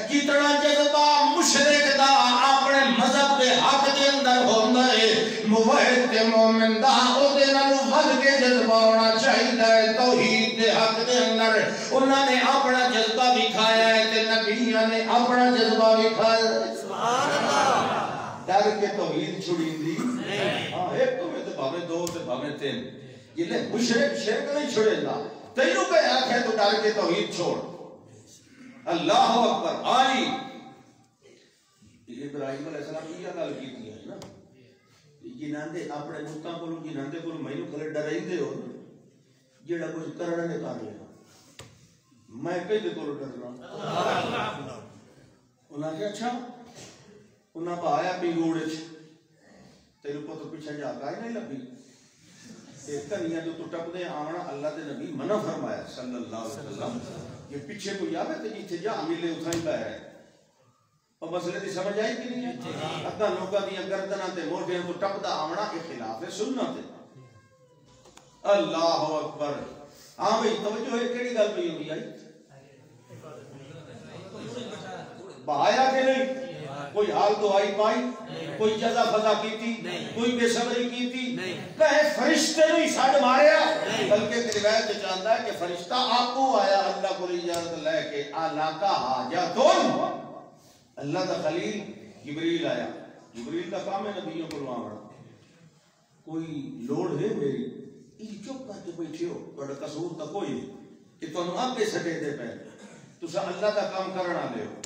کتنا جذبہ مشرک دا اپنے مذہب دے حق دے اندر ہوندا ہے موحد تے مومن دا او دے نال ود کے جذبہ ہونا چاہیے توحید دے حق دے اندر انہاں نے اپنا جذبہ دکھایا ہے تے نبیاں نے اپنا جذبہ دکھایا سبحان اللہ ڈر کے توحید چھڑیندی ہاں ایک تو میں تے بھاویں دو تے بھاویں تین یہ لے مشرک شرک نہیں چھوڑے گا تینوں کا حق ہے تو ڈر کے توحید چھوڑ اللہ اکبر علی ابراہیم علیہ السلام کی گل کی ہے نا جنہاں دے اپنے بتاں کولوں جنہاں دے کول مینوں کھلے ڈرائندے ہو جیڑا کچھ کرنا نے کر لینا میں کہے کولوں ڈرنا انہاں کہ اچھا انہاں پایا پیگوڑ وچ تینوں پتہ پیچھے جا کے نہیں لبھی کنیا جو تو ٹپ دے آونا اللہ دے نبی منع فرمایا صلی اللہ علیہ وسلم یہ پیچھے کوئی آوے تو جیتے جا ملے اتھائی پہ ہے اور مسئلے دی سمجھ آئی کہ نہیں ہے ادھا لوگا دیا گردنا تے موڑے تو ٹپ دا آونا کے خلاف ہے سنت ہے اللہ اکبر ہاں بھئی توجہ ہے کیڑی گل بھی ہوئی آئی بہایا کہ نہیں کوئی حال تو آئی پائی کوئی جزا فضا کی تھی کوئی بے صبری کی تھی کہے فرشتے نہیں ساڑھ ماریا بلکہ روایت جانتا ہے کہ فرشتہ آپ کو آیا اللہ کو اجازت لے کے آلاکا حاجاتون اللہ کا خلیل جبریل آیا جبریل کا کام ہے نبیوں کو آمنا کوئی لوڑ ہے میری یہ چپ کر کے بیٹھے ہو تھوڑا قصور تو کوئی نہیں کہ تمہیں آگے سٹے دے پہ تسا اللہ کا کام کرنا لے ہو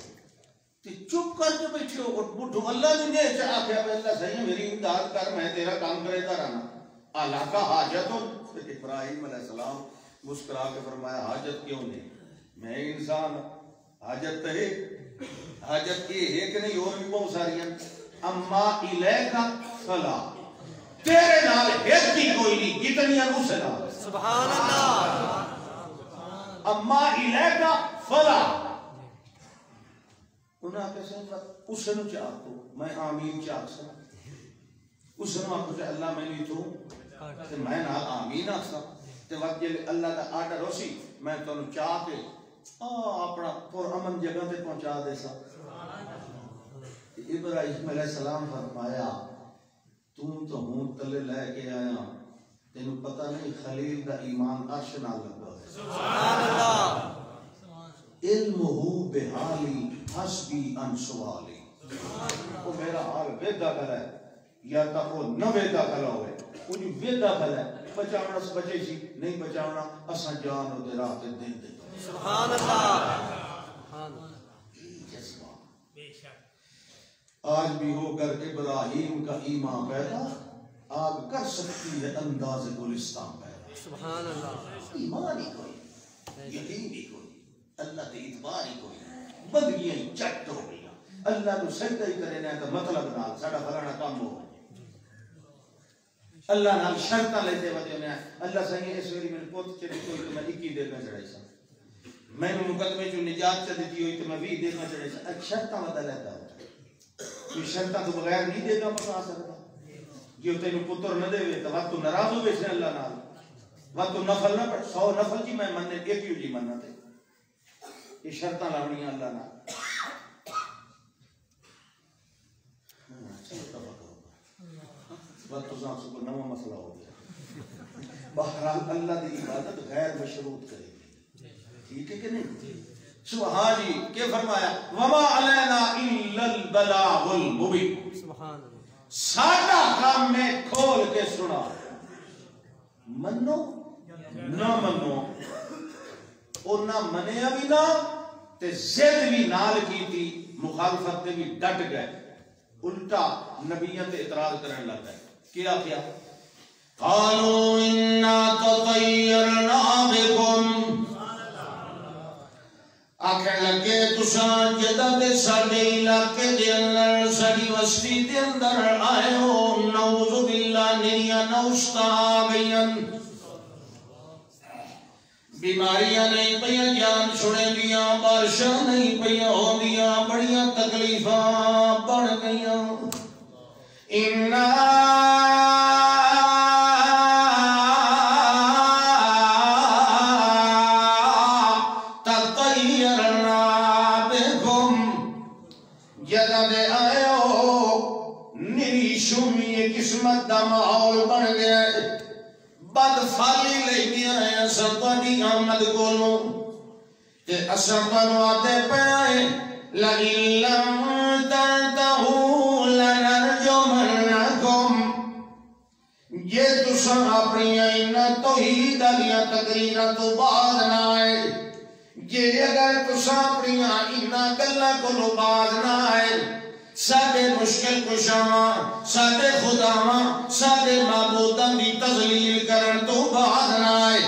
چپ کر کے بیٹھے ہو اور بڑھو اللہ نے نہیں چاہا کہ اللہ صحیح ہے میری امداد کر میں تیرا کام کرے تا رہنا اللہ کا حاجت ہو ابراہیم علیہ السلام مسکرا کے فرمایا حاجت کیوں نہیں میں انسان حاجت ہے حاجت کی ایک نہیں اور بھی بہت ساری ہیں اما الیکا فلا تیرے نال ایک کی کوئی نہیں کتنی ہیں اس نال سبحان اللہ اما الیکا فلا انہاں کیسے اس نے چاہ تو میں آمین چاہ سکتا اس نے آپ کو چاہ اللہ میں نہیں تو کہ میں نہ آمین آسا تے وقت یہ اللہ کا آرڈر ہو سی میں تو چاہ کے اپنا پر امن جگہ تے پہنچا دے سا ابراہیم علیہ السلام فرمایا تم تو ہوں تلے لے کے آیا تینوں پتہ نہیں خلیل دا ایمان عرش نہ لگا ہے سبحان اللہ علمہ بحالی حسبی ان سوالی وہ میرا حال ویدہ کلا ہے یا تا وہ نہ ویدہ کلا ہوئے وہ جو ویدہ کلا ہے بچاونا سے بچے سی نہیں بچاونا اسا جان ہو دے راہ دے دن دے سبحان اللہ آج بھی ہو کر ابراہیم کا ایمان پیدا آگ کر سکتی ہے انداز گلستان پیدا سبحان اللہ ایمان ہی کوئی یقین ہی کوئی اللہ تے اعتبار ہی کوئی بدگیاں چٹ ہو گئی اللہ کو سجدہ ہی کرے نہ تو مطلب نہ ساڈا فلانا کام ہو اللہ نال شرطاں لیتے وجہ نے اللہ سہی اس ویری میرے پوت چڑی کوئی تو میں 21 دیر میں چڑھائی سا میں نے مقدمے جو نجات چ دیتی ہوئی تو میں 20 دیر میں چڑھائی سا شرطاں ودا لیتا کوئی شرطاں تو بغیر نہیں دے گا پتا سکتا جو تینوں پتر نہ دے تو وقت تو ناراض ہو گئے اللہ نال وقت تو نفل نہ پڑھ 100 نفل جی میں مننے ایک ہی جی مننا تے یہ شرطاں لاونیاں اللہ نال وقت تو سان سکو نواں مسئلہ ہو گیا بہرحال اللہ دی عبادت غیر مشروط کرے گی ٹھیک ہے کہ نہیں سبحان جی کہ فرمایا وما علینا الا البلاغ المبین سبحان اللہ ساڈا کام میں کھول کے سنا منو نہ منو اور نہ منیا بھی نہ تے زد بھی نال کیتی مخالفت تے بھی ڈٹ گئے الٹا نبیوں تے اعتراض کرنے لگ گئے کیا قالوا انا تطیرنا بكم آخر لگے تساں جدہ دے ساڈے علاقے دے اندر ساڈی وسطی دے اندر آئے ہو نعوذ باللہ نریاں نوشتاں آ گئیاں بیماریاں نہیں پیاں جان چھڑے دیاں بارشاں نہیں پیاں ہو دیاں بڑیاں تکلیفاں بڑھ گئیاں انا قسمت دا ماحول بن گیا ہے بد فالی لے گیا ہے اساں تہاڈی آمد کولوں تے اساں تانوں آتے پئے لئن لم تنتہوا لنرجمنکم یہ تساں اپنی انہاں توحید والیاں تقریراں تو بعد نہ آئے یہ اگر تساں اپنی انہاں گلاں کولوں باز نہ آئے ساڈے مشکل کشاواں ساڈے خداواں ساڈے معبوداں دی تذلیل کرن تو بعد نہ آئے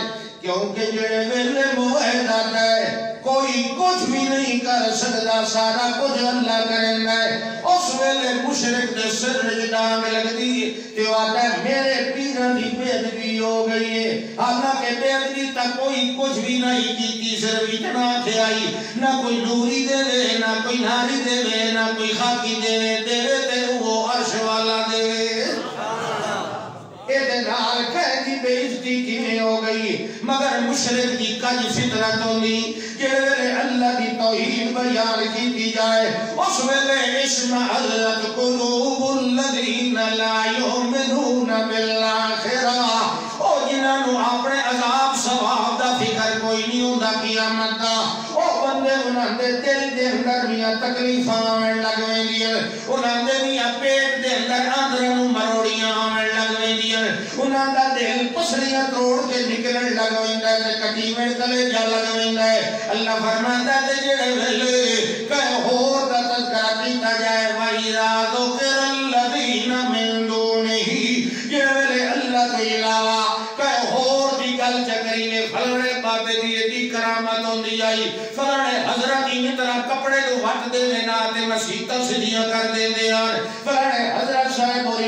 کیونکہ جڑے ویلے معاہدہ ہے کوئی کچھ بھی نہیں کر سکتا سارا کچھ اللہ کرنا ہے اس ویلے مشرک دے سر وچ ڈانگ لگدی تے او آتا ہے میرے پیراں دی بے ادبی ہو گئی ہے حالانکہ بے ادبی تک کوئی کچھ بھی نہیں کیتی صرف اتنا کہ آئی نہ کوئی نوری دے وے نہ کوئی ناری دے وے نہ کوئی خاکی دے وے تے وہ عرش والا دے وے نال کہہ دی بے عزتی کیویں ہو گئی مگر مشرک دی کج فطرت ہوندی جڑے اللہ دی توحید بیان کیتی جائے اس ویلے اسمع حضرت قلوب الذین لا یؤمنون بالآخرہ او جنہاں نو اپنے عذاب ثواب دا فکر کوئی نہیں ہوندا قیامت دا او بندے انہاں دے دل دے اندر میاں تکلیفاں آون لگ ویندیاں انہاں دے میاں پیٹ دے اندر اندر نو مروڑیاں آون لگ ویندیاں انہاں دا دل پسلیاں تو تے کٹی میں کلیجہ لگ ویندا ہے اللہ فرماتا ہے جڑے ویلے کہ ہور دا تذکرہ کیتا جائے وَإِذَا ذُكِرَ الَّذِينَ مِن دُونِهِ جڑے ویلے اللہ تو علاوہ کہ ہور دی گل چکرینے فلنے بابے دی ایڈی کرامت ہوندی آئی فلنے حضرت ہی طرح کپڑے نو وٹ دے دینا تے مسیتاں سیدھیاں کر دے دیان فلنے حضرت صاحب اور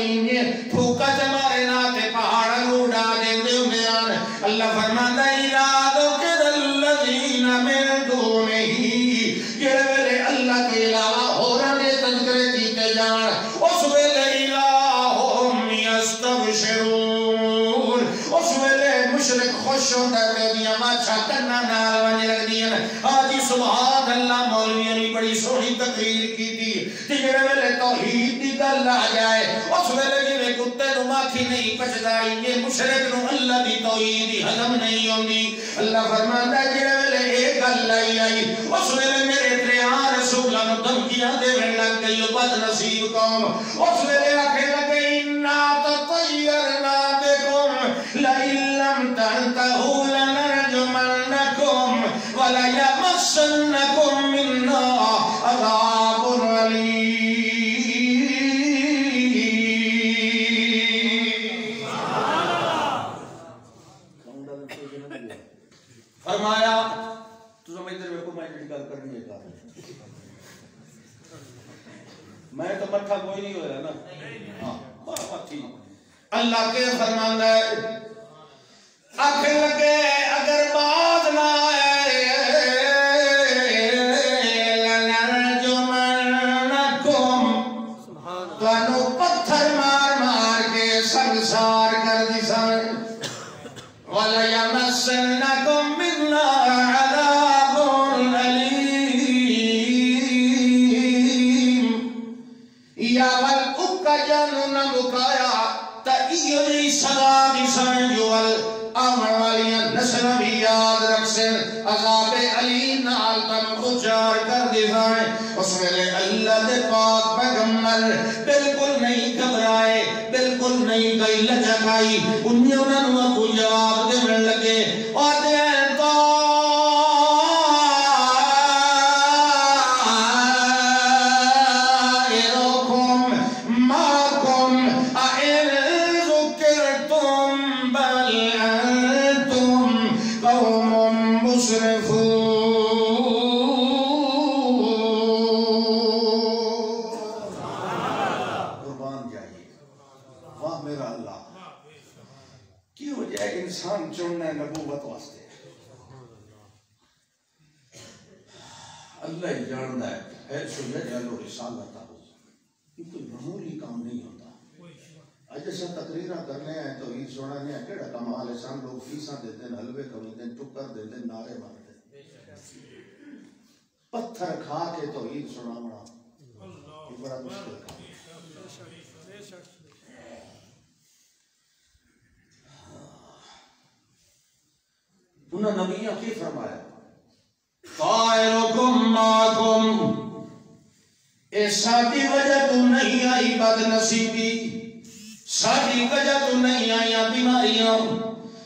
پھوکا چمارے نا تے پہاڑا نو ڈا دے دیان اللہ فرماتا ہے اِلَا ذُكِرَ الَّذِينَ مِن دُونِهِ جڑے ویلے اللہ کے علاوہ ہوراں دے تذکرے کیتے جان اس ویلے الہم یستبشرون اس ویلے مشرک خوش ہوتا ہے دیاں ماچھا کرنا نال ونج لگ دیاں آجی سبحان اللہ مولویوں نے بڑی سونی تقریر کی تھی جڑے ویلے توحید دی گل آ جائے اس ویلے جویں کتے نو ماکھی نہیں پچدا یہ مشرک نو اللہ دی توحید دی ہضم نہیں ہوندی اللہ فرماتا ہے جڑے ویلے اے گل آئی اس ویلے میرے تریاں رسولاں نو دھمکیاں دیون لگ گئی بد نصیب قوم اس ویلے آکھے لگے انا تطیرنا بکم لئن لم تنتہوا لنرجمنکم ولیمسنکم منا عذاب علیم فرمایا تو سمجھتے رہے کو میں جڑی گل کرنی ہے میں تو مٹھا کوئی نہیں ہویا نا ہاں اللہ کے فرماندا ہے آکھے لگے اگر باز نہ آئے لنرجمنکم تو پتھر مار مار کے سنسار کر دی سائے وَلَيَمَسَّنَّكُم مِّنَّا عَذَابٌ أَلِيمٌ یا والکا جانو نہ مکایا تا ایوری سزا دی سنجوال آمن والیاں نسل بھی یاد رکھسن عذاب علیم نال تن خوچار کر دیوائیں اس ویلے اللہ دے پاک پیغمبر بالکل نہیں گھبرائے بالکل نہیں گئی لجکائی انہوں نے کو جواب دے من لگے اور دے انسان چننا ہے نبوت واسطے اللہ ہی جانتا ہے اے سنیا جانو رسالت ہو یہ کوئی معمولی کام نہیں ہوتا آج ایسا تقریرہ کرنے ہیں تو عید سنانے ہیں کیڑا کمال ہے سان لوگ فیساں دیتے ہیں حلوے کھوتے ہیں ٹکر دیتے ہیں نعرے مارتے ہیں پتھر کھا کے تو عید سنانا یہ بڑا مشکل کام انہوں نے نبیوں کی فرمایا طائرکم ماکم اے ساتھی وجہ تو نہیں آئی بد نصیبی ساتھی وجہ تو نہیں آئی بیماریاں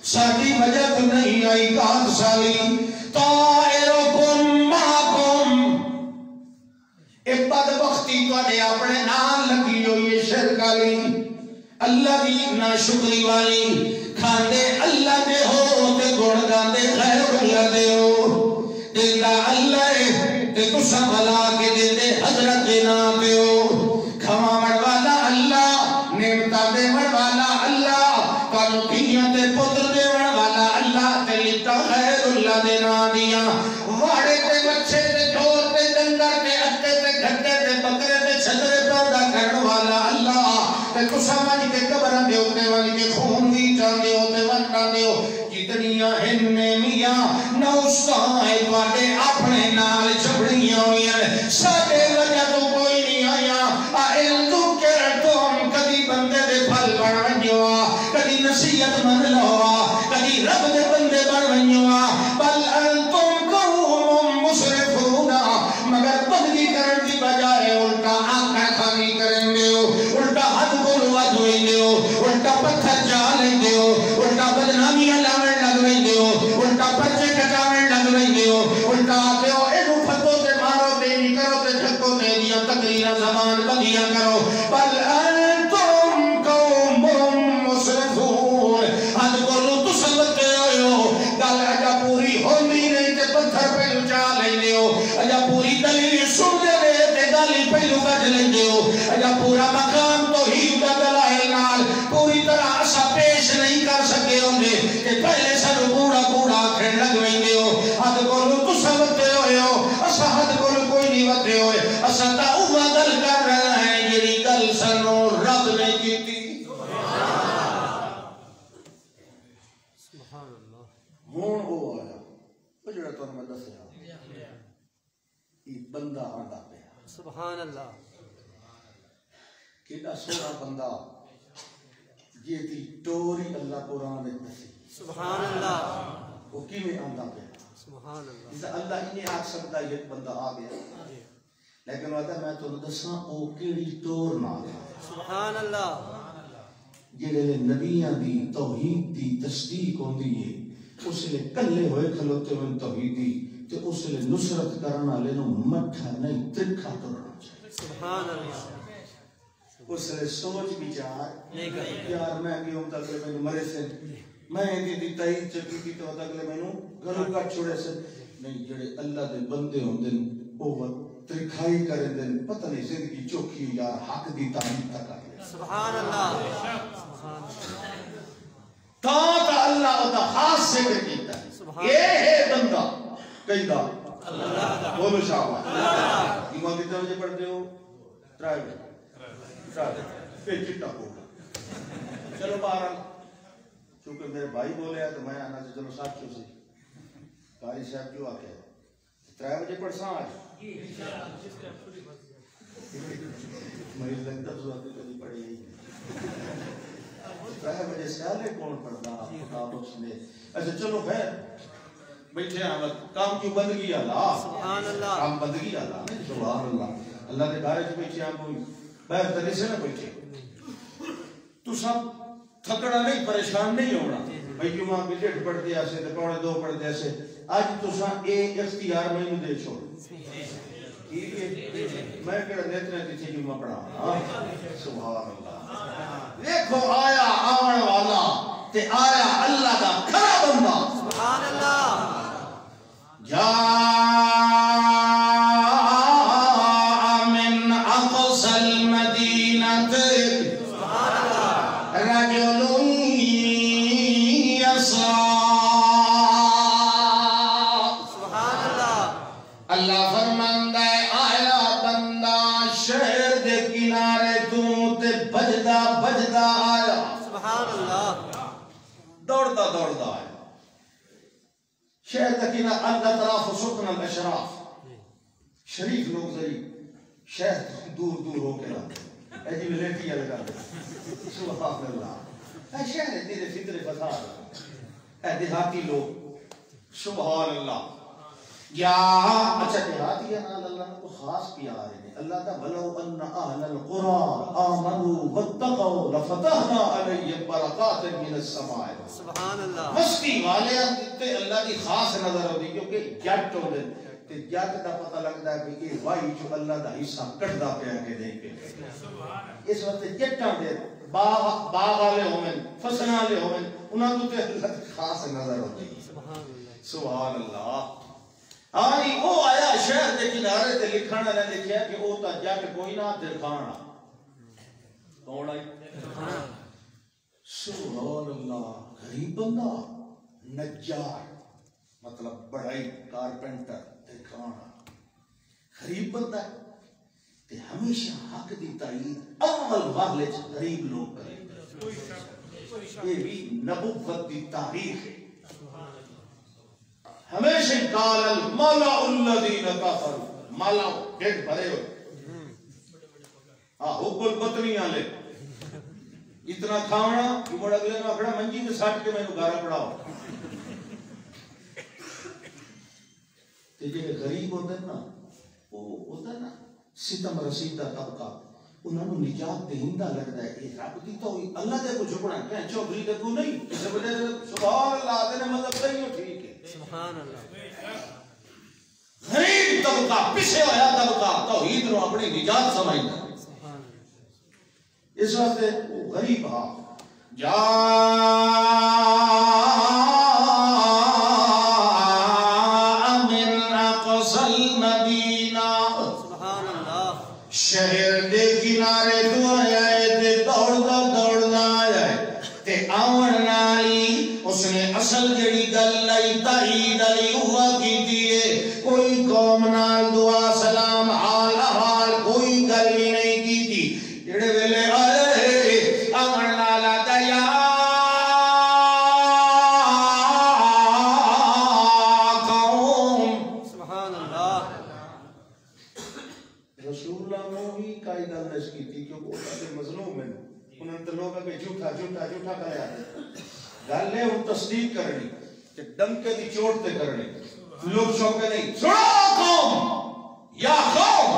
ساتھی وجہ تو نہیں آئی کاد سالی طائرکم ماکم اے بدبختی تو نے اپنے نام لگی جو یہ شرکالی اللہ دی ناشکری والی کھاندے اللہ دے ہو تے گوڑ گاندے خیر اللہ دے ہو دیتا اللہ تے تسا بلا کے دیتے حضرت نام دے ہو کھما مڑوالا اللہ نعمتہ دے مڑوالا اللہ کانو کھیاں تے پتر دے مڑوالا اللہ تے لیتا خیر اللہ دے نام دیا واڑے تے بچے تے جھور تے جنگر تے اٹے تے گھٹے تے بکرے تے چھترے پیدا کرن والا اللہ تے تسا مانی کے قبران دے ہوتے والی کے خون بھی چاندے ہوتے ونٹا دے ہو جتنیاں ہننے میاں نوستائیں دوارے اپنے نال چھبڑیاں ہوئیں ساڑے وجہ تو کوئی نہیں آیا آئل تو کرتم کدی بندے دے پھل بڑھنیوا کدی نصیحت من لوا کدی رب دے بندے بڑھنیوا بل انتم قوم مسرفونا مگر بندگی کرن دی بجائے الٹا آنکھیں خالی کریں گے الٹا حد بلوا دھوئیں گے الٹا پتھر جالیں گے الٹا بدنامیاں لاویں لگویں گے الٹا کہن لگ ویندے ہو حد کولو تساں وتے ہوئے ہو اساں حد کولو کوئی نہیں وتے ہوئے اساں تا اوہ گل کر رہے ہیں جڑی گل سانو رب نے کیتی سبحان اللہ ہون وہ آیا وہ جڑا تو میں دسیا یہ بندہ آندا پیا سبحان اللہ کیڑا سونا بندہ یہ تھی ٹوری اللہ قرآن میں دسی سبحان اللہ وہ کیویں آندا پیا سبحان اللہ جس اللہ انہیں آکھ سکتا ہے ایک بندہ آ گیا لیکن وہ آتا میں تو دساں او کیڑی ٹور نہ سبحان اللہ جڑے نبیاں دی توحید دی تصدیق ہوندی ہے اس لئے کلے ہوئے کھلوتے ہوئے توحیدی تے اس لئے نصرت کرنا لے نو مٹھا نہیں ترکھا کرنا چاہیے سبحان اللہ اس لئے سوچ بھی چاہے یار میں گئی ہوں تک لے میں مرے سے میں دی دی تائید چکی تھی تو تک لے میں گھروں کا چھوڑے سے نہیں جڑے اللہ دے بندے ہوں دن وہ ترکھائی کریں دن پتہ نہیں زندگی چوکھی یار حق دی تعلیم تک آئے سبحان اللہ تا اللہ ہوتا خاص ذکر کیتا ہے یہ ہے بندہ کئی دا بولو شاہبہ ایمان کتنے بجے پڑھتے ہو ٹرائی پھر چٹا ہوگا چلو بہرحال چونکہ میرے بھائی بولے ہیں تو میں آنا سے چلو ساتھ چو سے قاری صاحب جو آکے ٹرائی بجے پڑھ ساں آج میری لگتا زوادی کلی پڑھی ہی ٹرائی بجے سیالے کون پڑھنا خدا بخش نے اچھا چلو خیر بیٹھے ہیں کام کیوں بندگی اللہ سبحان اللہ کام بندگی اللہ سبحان اللہ اللہ کے بارے سے بیٹھے ہیں کوئی بہتری سے نہ بیٹھے تو سب تھکڑا نہیں پریشان نہیں ہونا بھئی کیوں ماں بھی ڈیڑھ پڑھ دیا سے پونے دو پڑھ دیا سے آج تو سب ایک اختیار میں ہی دے چھوڑ میں کہڑا دیتے ہیں کسی کیوں ماں پڑھا سبحان اللہ دیکھو آیا آن والا تے آیا اللہ کا کھڑا بندہ سبحان اللہ من اقصى المدينة رجل يسعى سبحان اللہ اللہ فرماندا ہے آیا بندہ شہر دے کنارے تو تے بجدا بجدا آیا سبحان اللہ دوڑتا دوڑتا آیا شہر تکینا اللہ طرف سکن الاشراف شریف لوگ ذریع شہر دور دور ہو کے لاتے ایجی میں لیٹی ہے لگا دے سبحان اللہ اے شہر تیرے فطر فساد اے دیہاتی لوگ سبحان اللہ یا اچھا دیہاتی ہے نا اللہ کو خاص پیار ہے اللہ تا ولو ان اہل القرى آمنوا واتقوا لفتحنا علیہم برکات من السماء سبحان اللہ مستی والے تے اللہ دی خاص نظر ہوندی کیونکہ جٹ ہوندے تے جٹ دا پتہ لگدا ہے کہ یہ واہی جو اللہ دا حصہ کٹدا پیا کے دے کے اس وقت جٹاں دے باغ والے ہوویں فصل والے ہوویں انہاں تو تے اللہ دی خاص نظر ہوندی سبحان اللہ آنی او آیا شہر دے کنارے تے لکھانا نے لکھیا کہ او تا جٹ کوئی نہ درخانا کون آئی سبحان اللہ غریب بندہ نجار مطلب بڑائی کارپینٹر درخانا غریب بندہ تے ہمیشہ حق دی تائید اول واغلے غریب لوگ کریں یہ بھی نبوت دی تاریخ ہے ہمیشہ قال الملأ الذین کفروا ملأ ڈیڑھ بھرے ہوئے حب البطنیاں لے اتنا کھاونا کہ مڑ اگلے میں اکھڑا منجی میں ساٹھ کے میں نو گارا پڑاؤ تے جو غریب ہوتا ہے نا وہ ہوتا ہے نا ستم رسیدہ طبقہ انہوں نے نجات دہندہ لگتا ہے کہ رب دی تو اللہ دے کو جھکڑا ہے کہ چوبری دے کو نہیں اس وجہ سے سبحان اللہ دے نے مطلب صحیح ہو ٹھیک ہے سبحان اللہ غریب طبقہ پیچھے ہویا طبقہ توحید نو اپنی نجات سمجھتا اس واسطے وہ غریب ہاں جا من اقصى المدینہ سبحان اللہ شہر دے کنارے تو آیا ہے تے دوڑدا دوڑدا آیا ہے تے آون نالی اس نے اصل جڑی گل لائی تائی عید علی ہوا کی دیئے کوئی قوم نال دعا سلام حال حال کوئی گل بھی نہیں کی تھی جڑے ویلے آئے امن نالا دیا قوم سبحان اللہ رسول اللہ نے بھی کائی گل نش کی تھی کیونکہ وہ مظلوم ہے انہوں نے لوگ کہ جھوٹا کرایا گل ہے وہ تصدیق کرنی کہ ڈنکے دی چوٹ تے کرنی لوگ شوقے نہیں سنو قوم یا قوم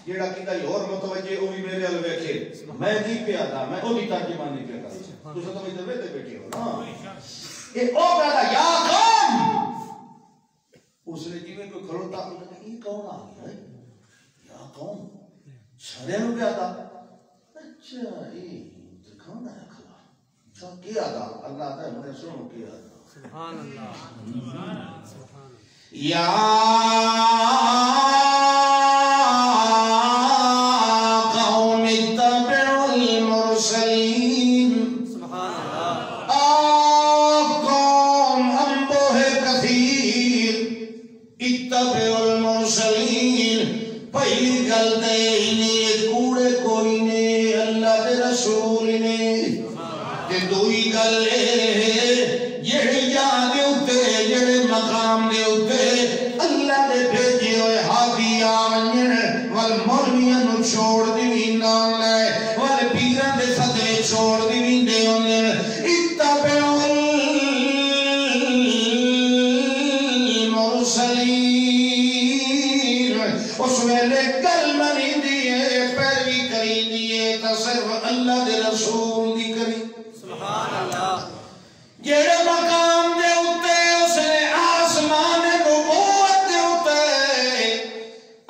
جیڑا کیتا اور متوجہ ہوئی میرے ال ویکھے میں نہیں پیا تھا میں او دی ترجمانی پیا تھا تساں تو ادھر ویتے بیٹھے ہو نا اے او کہتا یا قوم اس نے جویں کوئی کھڑوتا یہ کون آ گیا ہے یا قوم سارے نو کیا تھا اچھا یہ دکھانا ہے کھلا تو کیا تھا اللہ تعالی نے سنو کیا تھا سبحان اللہ یا قوم اتبعوا المرسلین سبحان اللہ قوم انبوہ کثیر اتبعوا المرسلین پہلی گل دے انہیں کوڑے کوئی نے اللہ دے رسول نے تے دوئی گل جڑی جان دے اتے جڑے مقام دے اتے اللہ دے بھیجے ہوئے ہادی آنجن والمولویاں نو چھوڑ دی ویندان لائے والپیران دے صدے چھوڑ دی ویندے انجن اتبعوا المرسلین اس ویلے کلمہ نہیں دیئے پیروی کری دیئے تا صرف اللہ دے رسول دی کری سبحان اللہ جیڑے مقام دے اتے اس نے آسمان نبوت دے اتے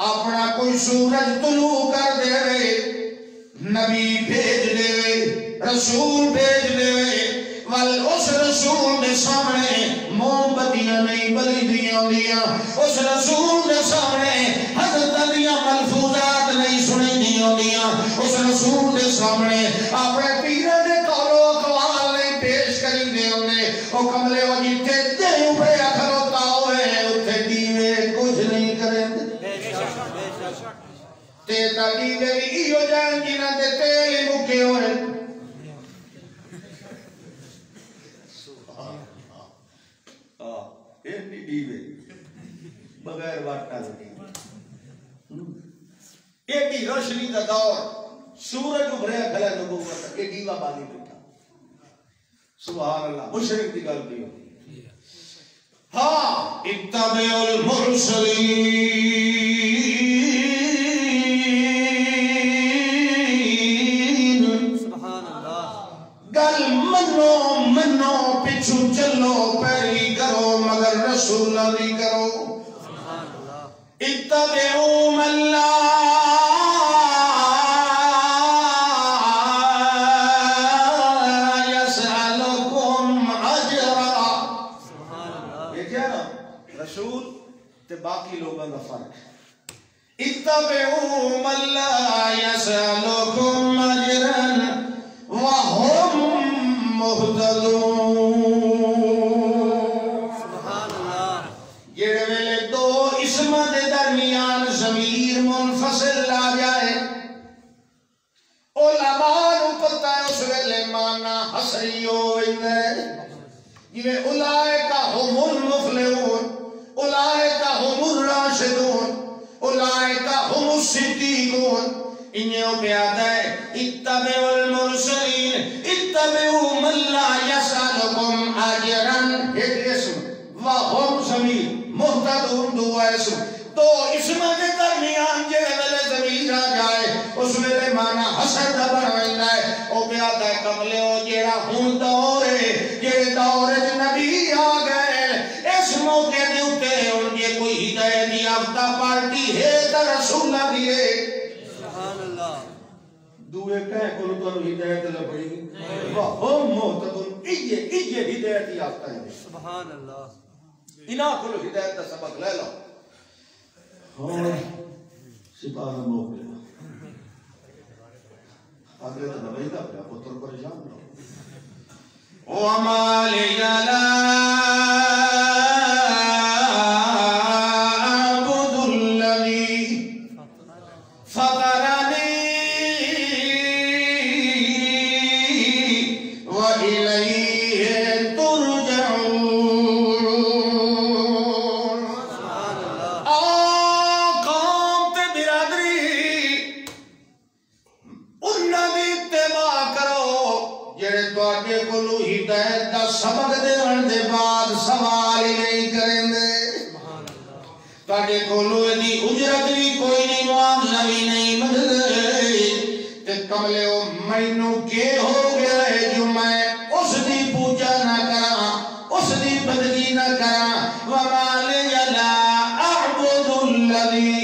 اپنا کوئی سورج طلوع کر دے وے نبی بھیج دے وے رسول بھیج دے وے اس رسول دے سامنے موم بتیاں نہیں بلی دیاں دیا اس رسول دے سامنے حضرت دیاں ملفوظات نہیں سنی دیاں دیا اس رسول دے سامنے اپنے پیرے دے قول و اقوال نہیں پیش کری دے انہیں وہ کملے وہ جیتے دے اوپر اکھروتا ہوئے اتھے دیوے کچھ نہیں کریں بے شک بے شک تیتا دیوے بھی ایو جان جنہ دے تیلی مکے ہوئے بغیر واٹا لگی ایک ہی روشنی دا دور سورج ابھریا کھلا نبوت ایک ہی بالی بیٹھا سبحان اللہ مشرک دی گل کی ہاں اتبعوا المرسلین سبحان اللہ گل منو پچھو چلو پیری کرو مگر رسول دی کرو سبحان اللہ اتبعوا من لا يسألكم اجرا سبحان اللہ یہ کیا نا رسول تے باقی لوگوں کا فرق اتبعوا من لا يسألكم اجرا وهم مهتدون سبحان اللہ جڑے ویلے دو اسم دے درمیان ضمیر منفصل لا جائے علماء نو پتہ ہے اس ویلے معنی حسری ہوئے جویں اولئک هم المفلحون اولئک هم الراشدون اولئک هم الصدیقون انہوں پیادا ہے اتبعوا المرسلین اتبعوا من لا يسألكم اجرا ایک اسم وهم ضمیر مہتدون دو اسم تو اسم کے درمیان جے ویلے ضمیر آ جائے اس ویلے معنی حسر دا بن ویندا ہے او پیادا ہے کملے او جیڑا ہن دور ہے جڑے دور وچ نبی آ گئے اس موقع دے اوتے ہن جے کوئی ہدایت یافتہ پارٹی ہے تے رسول دی ہے سبحان اللہ دوے کہیں کو تو ہدایت لبڑی وہ محتدون ایجے ہدایت یافتہ ہے سبحان اللہ انہاں کو ہدایت دا سبق لے لو اور سپاہ موقع اگلے تو نبی دا پیا پتر پریشان نہ وما لي لا نہیں کریں دے تاکہ کولو دی اجرت بھی کوئی نہیں معاوضہ بھی نہیں مدد تے کملے او مینوں کے ہو گیا ہے جو میں اس دی پوجا نہ کراں اس دی بندگی نہ کراں وما لی لا اعبد الذی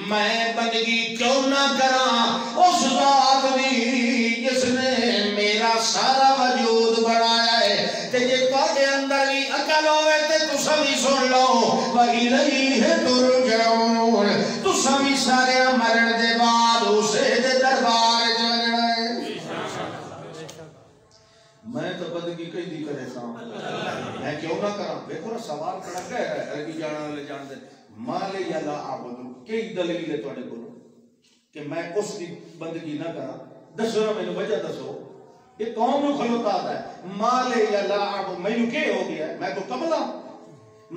میں بندگی کیوں نہ کراں اس ذات دی جس نے میرا سارا وجود بنایا ہے تے جے تواڈے اندر بھی عقل ہوے تے تساں بھی سن لو وَإِلَيْهِ تُرْجَعُونَ تساں بھی سارے مرن دے بعد اسے دے دربار وچ لگنا ہے میں تو بندگی کہیں دی کرے سا میں کیوں نہ کراں دیکھو نا سوال کھڑا ہے عربی جانا والے جان دے مالے یا لا عبدو کئی دلیل ہے تواڈے کول کہ میں اس کی بندگی نہ کراں دسو نا مینوں وجہ دسو یہ قوم نو کھلوتا ہے مالے یا لا عبدو مینوں کی ہو گیا ہے میں تو کملا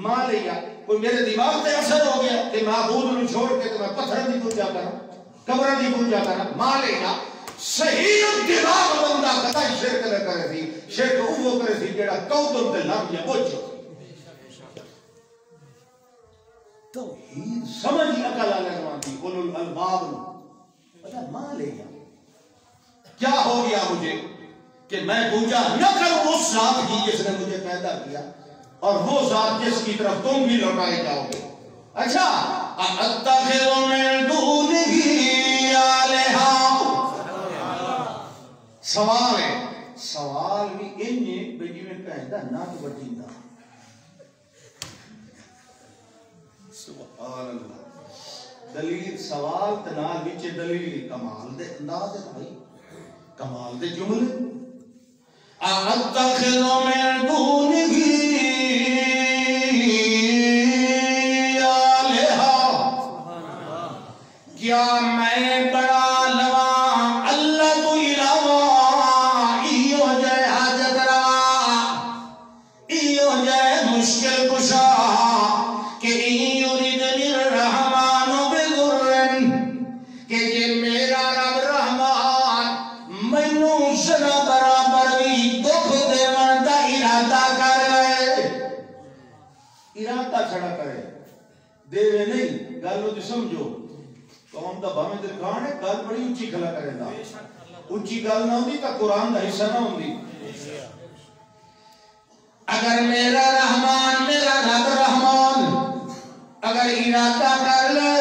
مالے یا کوئی میرے دماغ تے اثر ہو گیا کہ معبود نو چھوڑ کے تو میں پتھر دی پوجا کراں قبر دی پوجا کراں مالے یا صحیح دماغ بندہ قطعی شرک نہ کرے تھی شرک وہ کرے تھی جیڑا قوتن تے لم یا بوجھ توحید سمجھ عقل والے مانتی اولو الالباب پتہ ماں لے گیا کیا ہو گیا مجھے کہ میں پوجا نہ کروں اس ذات کی جس نے مجھے پیدا کیا اور وہ ذات جس کی طرف تم بھی لوٹائے جاؤ گے اچھا اتخذ من دونہ آلہہ سوال ہے سوال بھی انہیں بجی میں کہندہ نہ تو بٹیندہ سبحان اللہ دلیل سوال تنال بیچے دلیل کمال دے انداز ہے بھائی کمال دے جملے اتخذ من دونہ آلہہ کیا میں بڑا لواں اللہ تو علاوہ ایو جائے حاجت را ایو جائے مشکل کشا کہ یریدنی الرحمن بضر کہ یہ میرا رب رحمان مینوں ذرا برابر بھی دکھ دیون دا ارادہ کر لے ارادہ چھڑا کرے دے نہیں گل دی سمجھو قوم دا بھاویں درکان ہے گل بڑی اونچی کھلا کرے دا اونچی گل نہ ہوندی تا قرآن دا حصہ نہ ہوندی اگر میرا رحمان میرا رب رحمان اگر ارادہ کر لے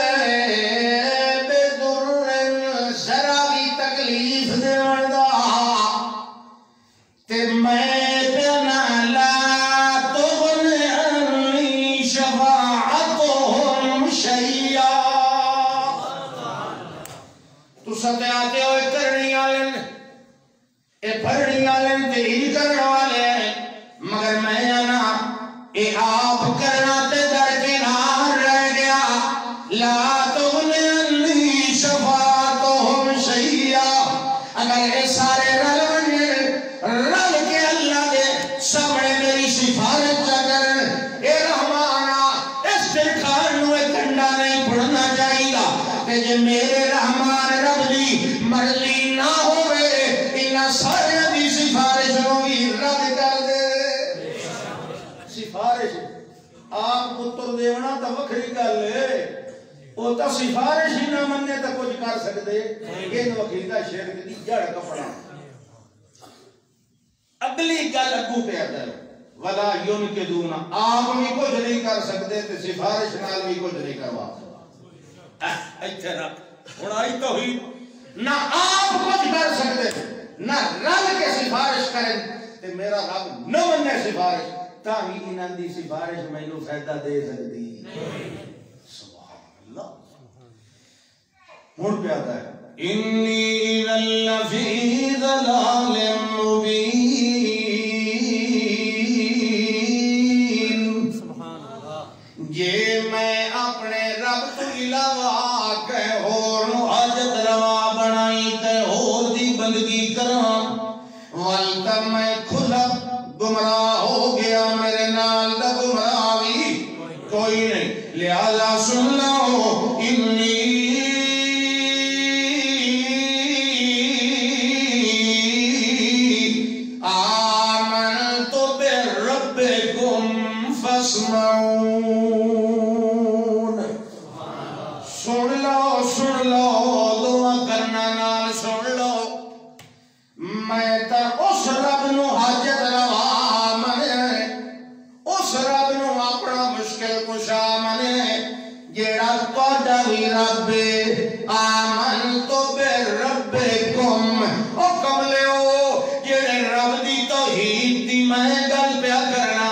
بے ضرر ذرا بھی تکلیف دیون دا تے میں کہنا لا تغن عنی شفاعتهم شیئا تو ستے آتے ہوئے کرنی آلن اے بھرنی آلن تے ہی کرنے والے مگر میں آنا اے آپ کرنا تے در کے نار رہ گیا لا تغن عنی شفاعتهم شیئا اگر اے سارے رل کے اللہ دے سامنے میری سفارت چکر اے رحمانا اس درخان نوے کنڈا نہیں پڑھنا چاہیے گا کہ جے میرے رحمان رب دی مرضی نہ ہوئے انہا سارے دی سفارش ہوگی رد کر دے سفارش آپ پتر دیونا تا وکھری گل ہے وہ تا سفارش ہی نہ مننے تا کچھ کر سکتے ان وکھریدہ شرک دی جڑ کپڑا اگلی گل اگو پہ آتا ہے وَلَا يُنْكِدُونَ آپ بھی کچھ نہیں کر سکتے تے سفارش نال بھی کچھ نہیں کروا ایتھے رکھ اڑائی توحید نہ آپ کچھ کر سکتے نہ رب کے سفارش کریں تے میرا رب نہ مننے سفارش تاہی انہاں دی سفارش مینوں فائدہ دے سکتی سبحان اللہ ہن پہ آتا ہے انی اذا لفی ضلال مبین یہ میں اپنے رب تو علاوہ کہ اور حاجت روا بنائی کہ اور دی بندگی کراں والتا میں کھلا گمراہ ہو گیا میرے نال دا گمراہ بھی کوئی نہیں لہذا سن لو انی آمنت فاسمعون سن لو دعا کرنا نال سن لو میں تا اس رب نو حاجت روا منے اس رب نو اپنا مشکل کشا منے جیڑا تہاڈا وی رب آمنت بربکم او کملیو جیڑے رب دی توحید دی میں گل پیا کرنا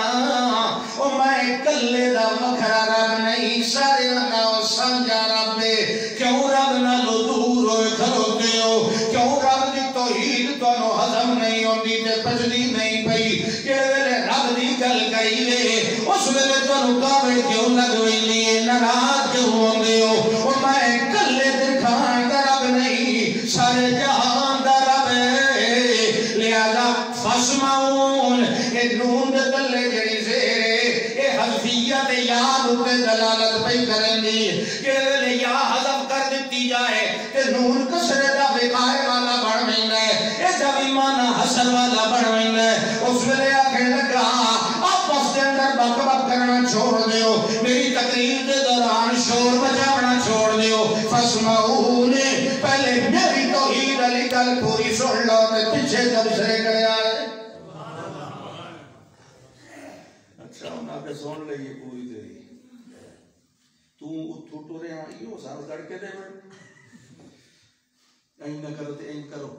او میں کلے دا وکھرا رب نہیں سارے لگا سمجھا رب کیوں رب نالو دور ہوئے کھلوتے ہو کیوں رب دی توحید تانوں ہضم نہیں ہوندی تے پچدی نہیں پئی کہ ویلے رب دی گل کہی وے اس ویلے تانوں کاوے کیوں لگ ویندی ناراض کیوں ہوندے ہو او میں کلے دکھان دا رب نہیں سارے جہان دا رب لہذا فاسمعون اے نون دے تلے جڑی زیر اے حذفیت یاد تے دلالت پئی کرن دی کہ ویلے یا حذف کر دتی جائے تے نون کسرے دا وقائے والا بن ویندا ہے اے جب ایمان حسن والا بن ویندا ہے اس ویلے آکھن لگا آپس دے اندر بک بک کرنا چھوڑ دیو میری تقریر دے دوران شور مچاونا چھوڑ دیو فاسمعون پہلے میری توحید علی گل پوری سن لو تے پیچھے تبصرے کرے آئے اچھا انہاں کے سن لے یہ پوری تیری تو اتھو ٹورے آئی ہو سار کر کے دے بڑھ این نہ کرو تے این کرو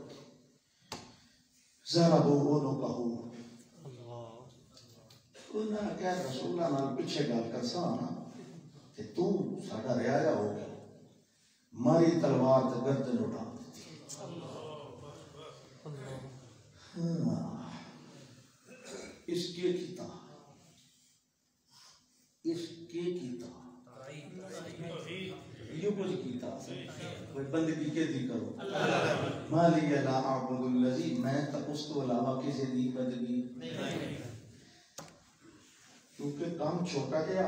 ضربو اونو کہو انہاں کہا رسول اللہ نال پیچھے گل کر سانا کہ تو ساڑھا ریایا ہو گیا ماری تلوار تے گردن اٹھا اس کے کیتا یہ کچھ کیتا بندگی کے دی کرو مالی لا اعبد الذی میں تا اس کو علاوہ کسی دی بندگی کیونکہ کام چھوٹا کیا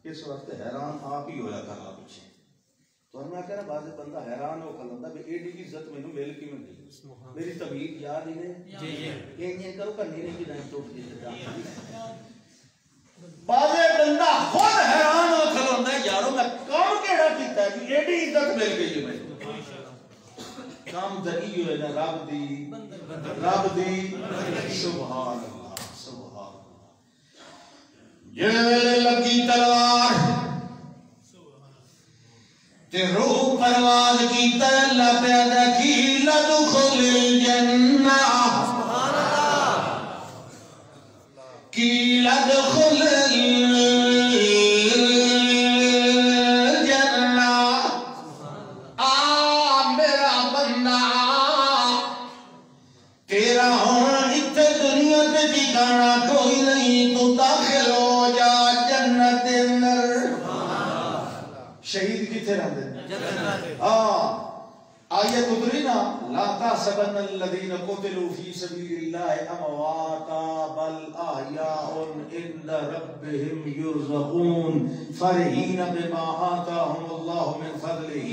اس وقت حیران آپ ہی ہویا کرنا پیچھے تو میں کہہ رہا بعض بندہ حیران ہو کھلندا کہ ایڈی کی عزت میں مل کی میں گئی میری طبیعت یاد ہی نہیں یہ کرو کرنی نہیں کہ نہیں ٹوٹ دی بعض بندہ خود حیران ہو کھلندا یارو میں کام کیڑا کیتا ہے کہ ایڈی عزت مل گئی ہے میں کام دری ہوئے نا رب دی سبحان اللہ سبحان اللہ یہ لگی تلوار تے روح پرواز کی اللہ پیدا کی لدخل الجنہ کی لدخل الجنہ میرا بندہ تیرا ہونا اتنے دنیا تے ٹھکانا کوئی نہیں تو داخل ہو جا جنت اندر شہید کتنے رہتے آیت ادرینا لا تحسبن الذین قتلوا فی سبیل اللہ امواتا بل احیاء عند ربهم یرزقون فرحین بما آتاهم اللہ من فضلہ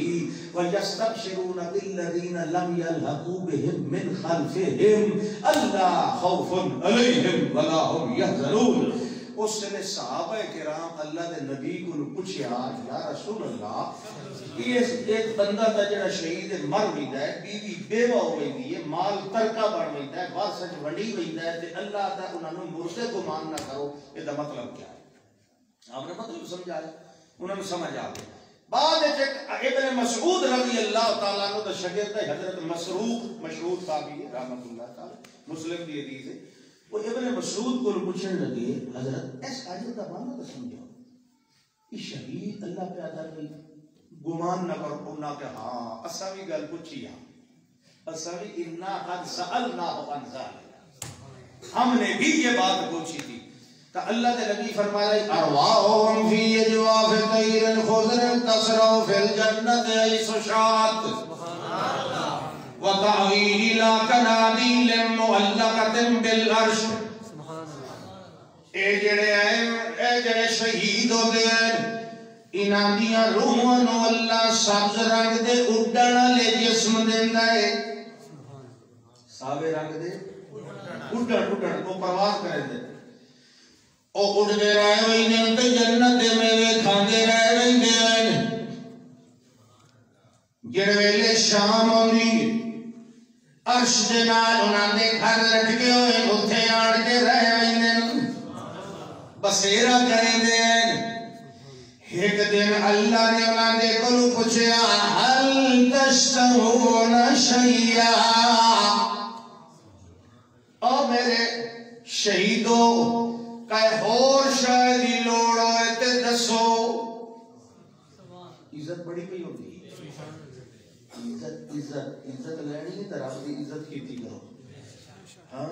ویستبشرون بالذین لم یلحقوا بهم من خلفهم الا خوف علیہم ولا هم یحزنون اس نے صحابہ کرام اللہ دے نبی کو پوچھیا یا رسول اللہ یہ ایک بندہ تا جڑا شہید مر ویندا ہے بیوی بیوہ ہو ویندی ہے مال ترکہ بن ویندا ہے وارث ونڈی ویندا ہے تے اللہ دا انہاں نوں مردے کو مان نہ کرو اے دا مطلب کیا ہے آپ نے مطلب سمجھایا انہاں نوں سمجھ آ گیا بعد ابن مسعود رضی اللہ تعالیٰ عنہ دا شاگرد ہے حضرت مسروق مشہور تابعی رحمۃ اللہ تعالی مسلم دی حدیث ہے وہ ابن مسعود کو پوچھنے لگے حضرت اس آیت کا معنی تو سمجھو یہ شہید اللہ پہ ادا کر گمان نہ کرو نہ کہ ہاں اسا بھی گل پوچھی اسا بھی انا قد سالنا عن ذلک ہم نے بھی یہ بات پوچھی تھی کہ اللہ کے نبی فرمایا ارواحهم فی اجواف طیر خضر تسرع فی الجنت حیث شاءت سبحان اللہ وتعوی الى کنادیل معلقۃ بالعرش اے جڑے شہید ہوتے ہیں انہاں دیاں روحاں نوں اللہ سبز رنگ دے اڈن والے جسم دیندا ہے ساوے رنگ دے اڈن وہ پرواز کرے دے او اڑدے رہ ویندے تے جنت دے میوے کھاندے رہ ویندے ہیں جڑے ویلے شام ہوندی عرش دے نال انہاں دے گھر لٹکے ہوئے اوتھے آن کے رہ ویندے بسیرا کریندے ہیں ایک دن اللہ نے انہاں دے کولوں پوچھیا هل تشتهون شیئا او میرے شہیدو کائے ہور شاید ہی لوڑ ہوئے تے دسو عزت بڑی پئی ہوتی عزت لینی ہے طرف دی عزت کیتی کرو ہاں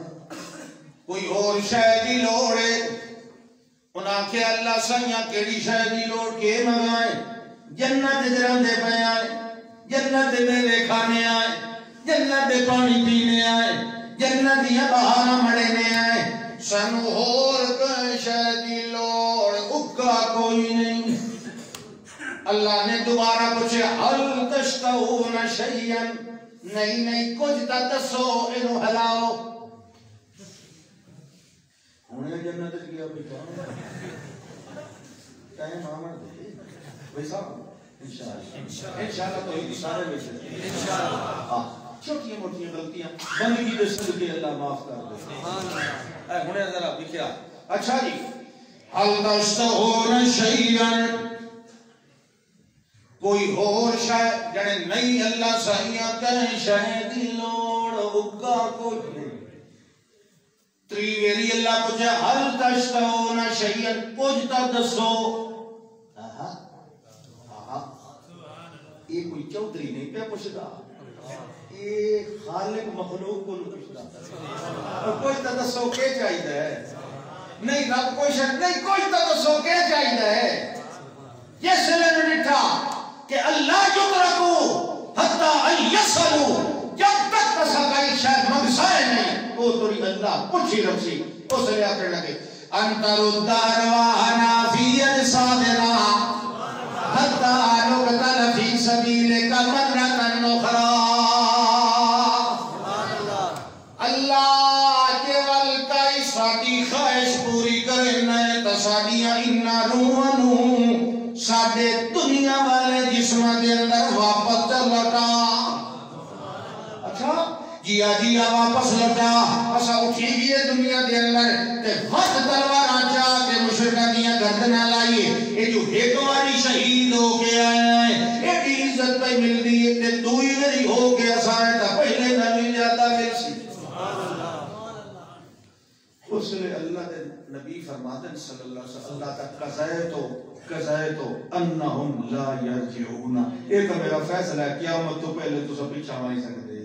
کوئی اور شاید ہی لوڑ ہے انہاں کہ اللہ سائیاں کیڑی شاید ہی لوڑ کے منگائے جنت جرم دے پہ آئے جنت دے میوے کھانے آئے جنت دے پانی پینے آئے جنت دیا بہارا مڑنے آئے سانو ہور کوئی شاید ہی لوڑ اکا کوئی نہیں اللہ نے دوبارہ پوچھے حل تشتہون شیئا نہیں کچھ تا دسو انہوں ہلاؤ انہیں جنت کیا بیٹا ٹائم آمد دے ویسا انشاءاللہ تو ہی سارے ویسے انشاءاللہ چھوٹی موٹی غلطیاں بندگی دے صدقے اللہ معاف کر دے انہیں ذرا بکھیا اچھا جی حل تشتہون شیئا کوئی اور شاید جڑے نہیں اللہ سائیاں کہیں شاید ہی لوڑ اگا کوئی نہیں تری ویری اللہ پوچھے حل تشتہون شیئا کچھ تا دسو یہ کوئی چودھری نہیں پہ پوچھتا یہ خالق مخلوق کو پوچھتا کچھ تا دسو کیا چاہیے ہے نہیں رب کوئی شک نہیں کچھ تا دسو کیا چاہیے ہے یہ سلے نے لٹھا کہ اللہ یدرکو حتی ان یسلو جب تک کسا کئی شاید مقصائے نہیں وہ توری اللہ پوچھی رکھسی اس لئے آکر لگے انتر الداروانا فی اجسادنا حتی نقتل فی سبیل کا مرتا نخرا اللہ کیول کئی ساڑی خواہش پوری کرنے تساڑیاں انہا روحنو ساڑھے دنیا والے جسمہ دے اندر واپس لٹا اچھا جیا واپس لٹا اسا اٹھی گئے دنیا دے اندر تے وقت دلوار آچا کہ مشرکہ دیا گردنہ لائیے یہ جو ایک واری شہید ہو کے آیا ہے ایک عزت پہ مل دیئے تے دوئی وری ہو کے اسائے تا پہلے نہ مل جاتا مرسی اس لئے اللہ دے نبی فرماتے صلی اللہ علیہ وسلم اللہ تک قضائے تو انہم لا یرجعون ایک میرا فیصلہ ہے قیامت تو پہلے تو سب پیچھا مائی سکتے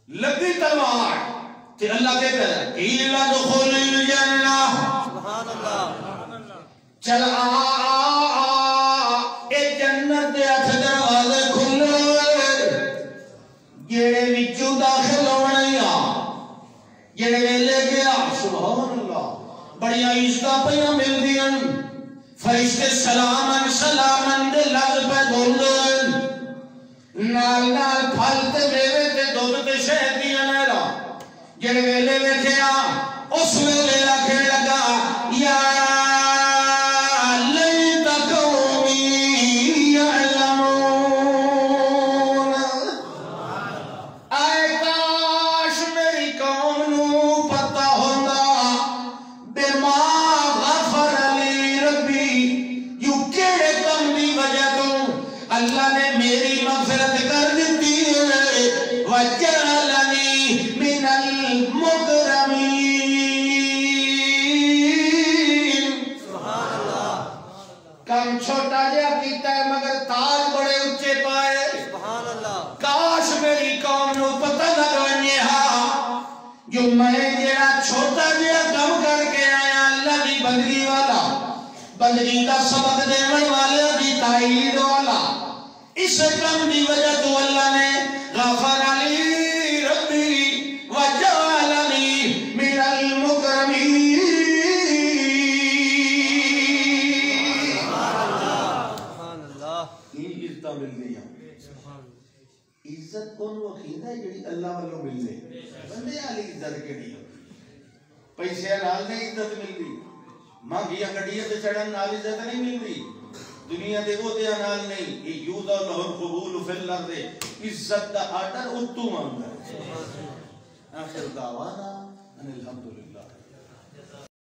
لگی تلوار کہ اللہ کہتا ہے قیل دخول الجنہ سبحان اللہ چلا اے جنت دے اٹھ دروازے کھلے جیڑے وچوں داخل ہونے جیڑے لے گیا سبحان اللہ بڑیاں عزتہ پہیاں مل دیاں فرشتے سلامن سلامن دے لگ پہ دھوندن نال نال پھلتے میوے تے دھوندتے شہد دیاں نیلا جڑے ویلے ویکھیا اس ویلے آکھے لگا یا لیت قومی یعلمون اے کاش میری قوم نو پتہ ہوندا بما غفر لی ربی یو کیڑے کم دی وجہ تو اللہ نے میری مغفرت کر دیتی ہے وجعلنی من المکرمین سبحان اللہ کم چھوٹا جا کیتا ہے مگر تاج بڑے اچھے پائے سبحان اللہ کاش میری قوم نو پتہ لگانے ہاں جو میں جیڑا چھوٹا جا کم کر کے آیا اللہ کی بندگی والا بندگی کا سبق دینے والے کی تائید والا اس کم دی وجہ تو اللہ نے غفر علی ربی وجعلنی من المکرمین سبحان اللہ یہ عزتہ مل گیا عزت کون وہ خیدہ ہے جڑی اللہ والوں مل لے بندے علی عزت کے نہیں پیسے نال نہیں عزت ملتی، مہنگیاں گڈیاں تے چڑھن نال عزت نہیں ملتی، دنیا دے عہدیاں نال نہیں، یہ یوضع له القبول فی الارض، عزت دا آرڈر اتو مانگتا ہے. آخر دعوانا ان الحمدللہ.